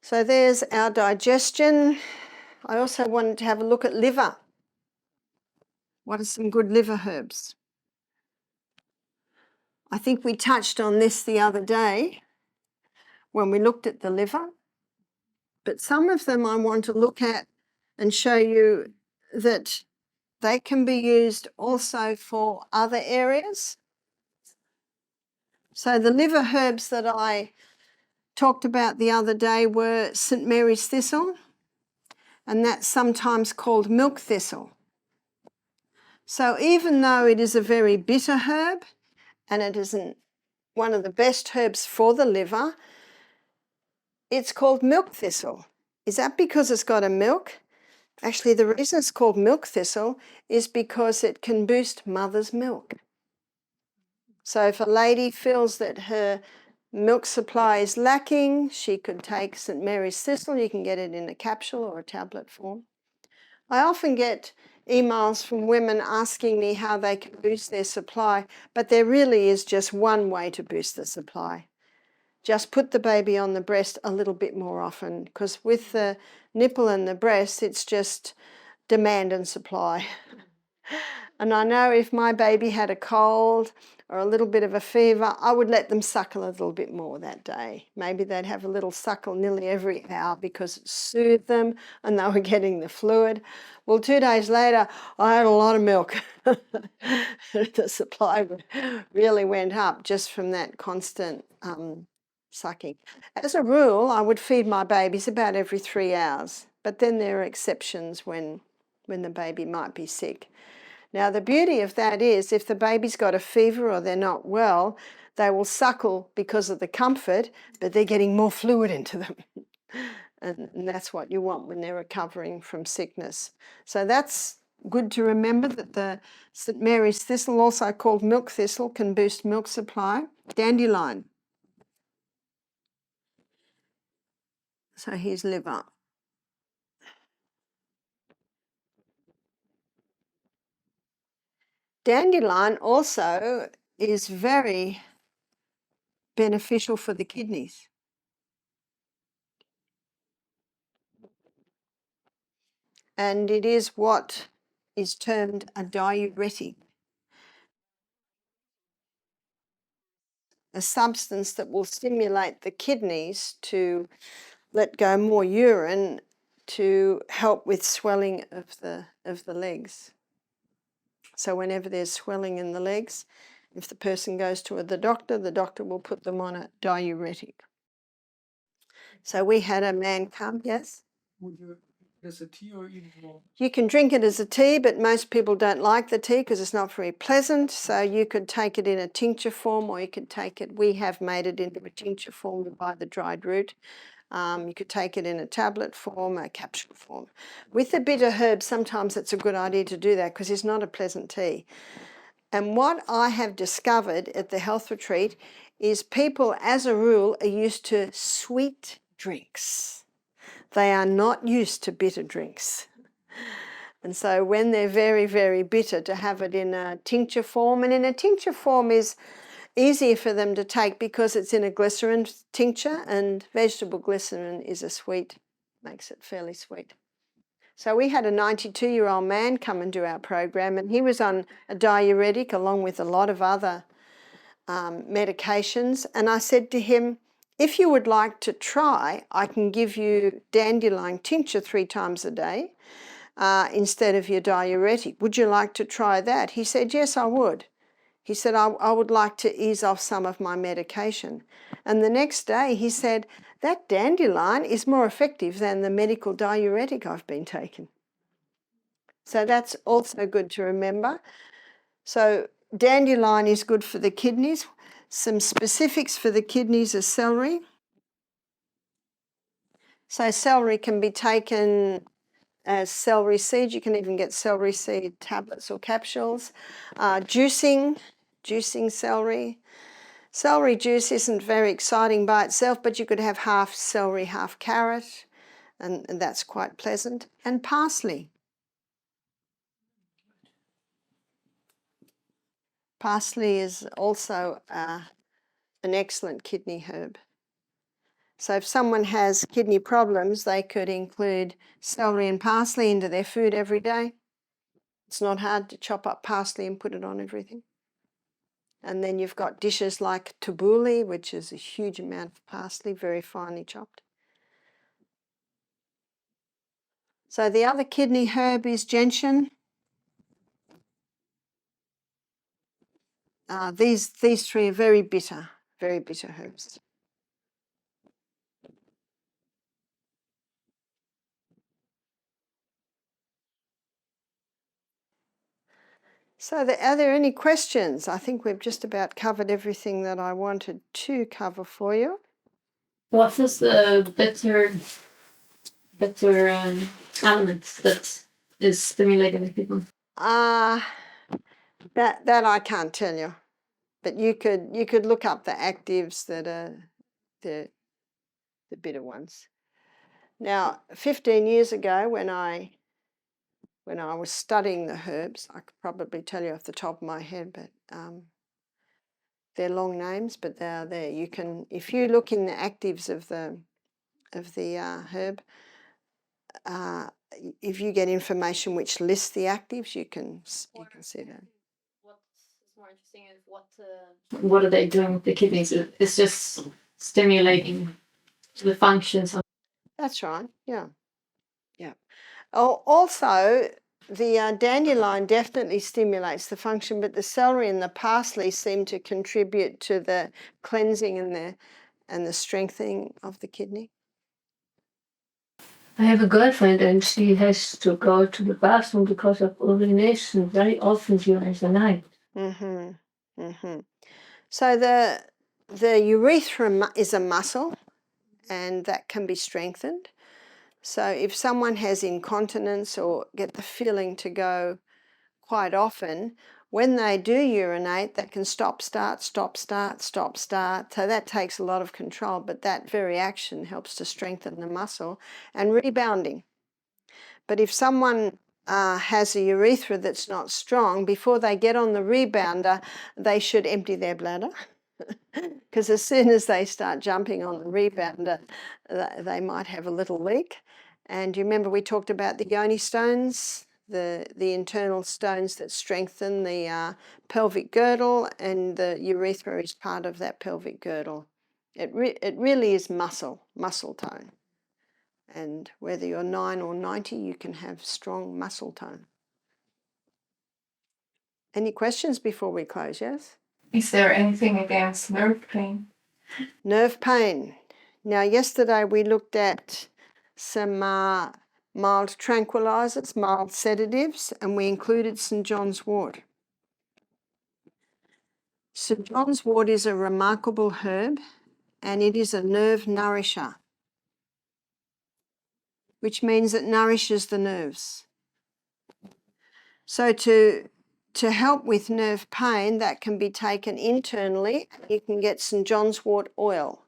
So there's our digestion. I also wanted to have a look at liver. What are some good liver herbs? I think we touched on this the other day when we looked at the liver, but some of them I want to look at and show you that they can be used also for other areas. So the liver herbs that I talked about the other day were St. Mary's thistle, and that's sometimes called milk thistle. So even though it is a very bitter herb, and it isn't one of the best herbs for the liver, it's called milk thistle. Is that because it's got a milk? Actually, the reason it's called milk thistle is because it can boost mother's milk. So if a lady feels that her milk supply is lacking, she could take St. Mary's thistle. You can get it in a capsule or a tablet form. I often get emails from women asking me how they can boost their supply, but there really is just one way to boost the supply. Just put the baby on the breast a little bit more often, because with the nipple and the breast, it's just demand and supply. And I know if my baby had a cold or a little bit of a fever, I would let them suckle a little bit more that day. Maybe they'd have a little suckle nearly every hour because it soothed them and they were getting the fluid. Well, 2 days later, I had a lot of milk. The supply really went up just from that constant sucking. As a rule, I would feed my babies about every 3 hours, but then there are exceptions when the baby might be sick. Now, the beauty of that is if the baby's got a fever or they're not well, they will suckle because of the comfort, but they're getting more fluid into them. And that's what you want when they're recovering from sickness. So that's good to remember, that the St. Mary's thistle, also called milk thistle, can boost milk supply. Dandelion. So here's liver. Dandelion also is very beneficial for the kidneys. And it is what is termed a diuretic, a substance that will stimulate the kidneys to let go more urine to help with swelling of the legs. So whenever there's swelling in the legs, if the person goes to the doctor will put them on a diuretic. So we had a man come, yes? Would you, as a tea or even more? You can drink it as a tea, but most people don't like the tea because it's not very pleasant. So you could take it in a tincture form, or you could take it, we have made it into a tincture form by the dried root. You could take it in a tablet form, a capsule form. With the bitter herbs, sometimes it's a good idea to do that because it's not a pleasant tea. And what I have discovered at the health retreat is people, as a rule, are used to sweet drinks. They are not used to bitter drinks. And so when they're very, very bitter, to have it in a tincture form, and in a tincture form is easier for them to take because it's in a glycerin tincture, and vegetable glycerin is a sweet, makes it fairly sweet. So we had a 92-year-old man come and do our program, and he was on a diuretic along with a lot of other medications. And I said to him, if you would like to try, I can give you dandelion tincture 3 times a day instead of your diuretic. Would you like to try that? He said, yes, I would. He said, I would like to ease off some of my medication. And the next day he said, that dandelion is more effective than the medical diuretic I've been taking. So that's also good to remember. So dandelion is good for the kidneys. Some specifics for the kidneys are celery. So celery can be taken as celery seed. You can even get celery seed tablets or capsules. Juicing celery. Celery juice isn't very exciting by itself, but you could have half celery, half carrot, and that's quite pleasant. And parsley. Parsley is also an excellent kidney herb. So if someone has kidney problems, they could include celery and parsley into their food every day. It's not hard to chop up parsley and put it on everything. And then you've got dishes like tabbouleh, which is a huge amount of parsley, very finely chopped. So the other kidney herb is gentian. These 3 are very bitter herbs. So are there any questions? I think we've just about covered everything that I wanted to cover for you. What is the bitter element that is stimulating the people? That I can't tell you, but you could look up the actives that are the bitter ones. Now, 15 years ago, when I was studying the herbs, I could probably tell you off the top of my head, but they're long names, but they are there. You can, if you look in the actives of the herb, if you get information which lists the actives, you can see that. What's more interesting is what are they doing with the kidneys? It's just stimulating the functions. That's right. Yeah. Oh, also, the dandelion definitely stimulates the function, but the celery and the parsley seem to contribute to the cleansing and the strengthening of the kidney. I have a girlfriend and she has to go to the bathroom because of urination very often during the night. So the urethra is a muscle, and that can be strengthened. So if someone has incontinence or get the feeling to go quite often, when they do urinate, they can stop, start. So that takes a lot of control, but that very action helps to strengthen the muscle and rebounding. But if someone has a urethra that's not strong, before they get on the rebounder, they should empty their bladder. Because as soon as they start jumping on the rebounder, they might have a little leak. And you remember we talked about the yoni stones, the internal stones that strengthen the pelvic girdle, and the urethra is part of that pelvic girdle. It really is muscle tone. And whether you're 9 or 90, you can have strong muscle tone. Any questions before we close, yes? Is there anything against nerve pain? Nerve pain. Now, yesterday we looked at some mild tranquilizers, mild sedatives, and we included St. John's wort. St. John's wort is a remarkable herb, and it is a nerve nourisher, which means it nourishes the nerves. So to help with nerve pain, that can be taken internally. You can get St. John's wort oil.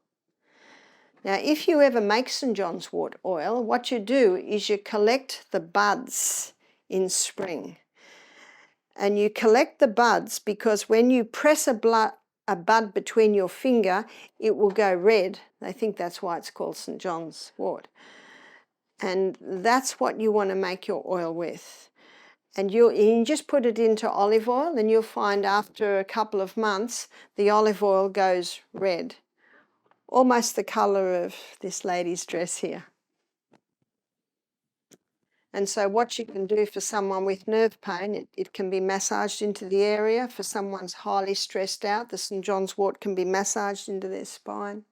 Now, if you ever make St. John's wort oil, what you do is you collect the buds in spring. And you collect the buds because when you press a bud between your finger, it will go red. They think that's why it's called St. John's wort. And that's what you want to make your oil with. And you just put it into olive oil, and you'll find after a couple of months the olive oil goes red, almost the colour of this lady's dress here. And so what you can do for someone with nerve pain, it can be massaged into the area. For someone's highly stressed out, the St. John's wort can be massaged into their spine.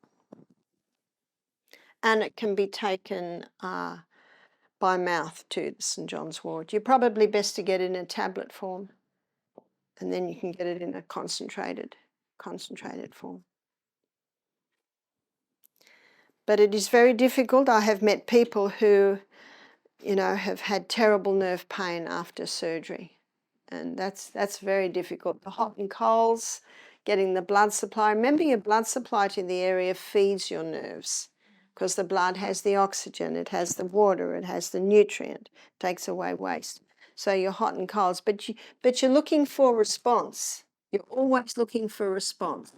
And it can be taken by mouth too, the St. John's wort. You're probably best to get it in a tablet form, and then you can get it in a concentrated form. But it is very difficult. I have met people who, you know, have had terrible nerve pain after surgery, and that's very difficult. The hot and colds, getting the blood supply. Remember, your blood supply to the area feeds your nerves, because the blood has the oxygen, it has the water, it has the nutrient, takes away waste. So you're hot and colds, but you're looking for response. You're always looking for response.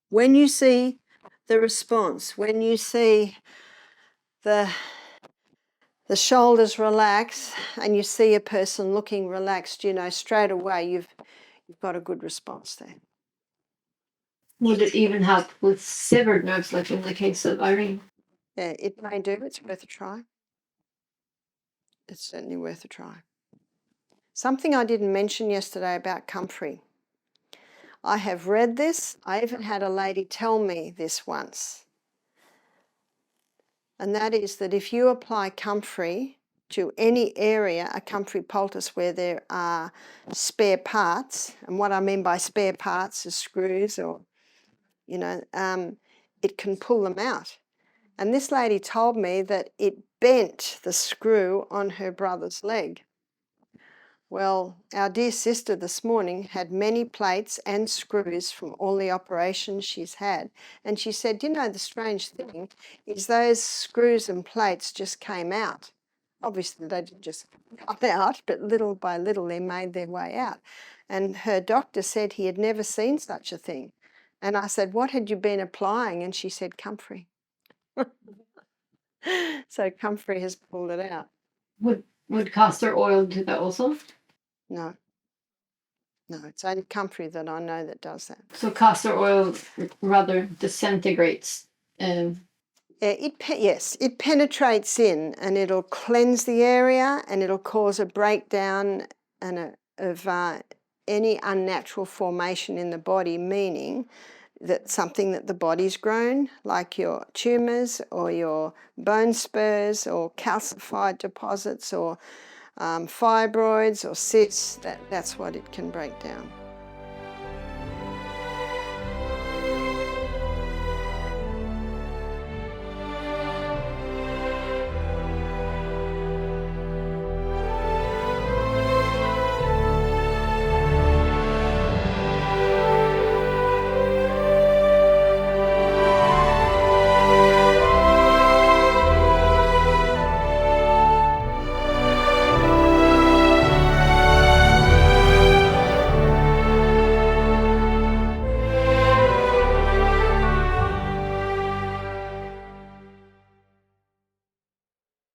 When you see the response, when you see the shoulders relax and you see a person looking relaxed, you know straight away you've got a good response there. Would it even help with severed nerves, like in the case of Irene? Yeah, it may do. It's worth a try. It's certainly worth a try. Something I didn't mention yesterday about comfrey. I have read this. I even had a lady tell me this once. And that is that if you apply comfrey to any area, a comfrey poultice where there are spare parts, and what I mean by spare parts is screws or, you know, it can pull them out. And this lady told me that it bent the screw on her brother's leg. Well, our dear sister this morning had many plates and screws from all the operations she's had. And she said, you know, the strange thing is those screws and plates just came out. Obviously, they didn't just come out, but little by little they made their way out. And her doctor said he had never seen such a thing. And I said, what had you been applying? And she said, comfrey. So comfrey has pulled it out. Would castor oil do that also? No, it's only comfrey that I know that does that. So castor oil rather disintegrates. Yes, it penetrates in and it'll cleanse the area and it'll cause a breakdown of any unnatural formation in the body, meaning that something that the body's grown, like your tumours or your bone spurs or calcified deposits or fibroids or cysts, that's what it can break down.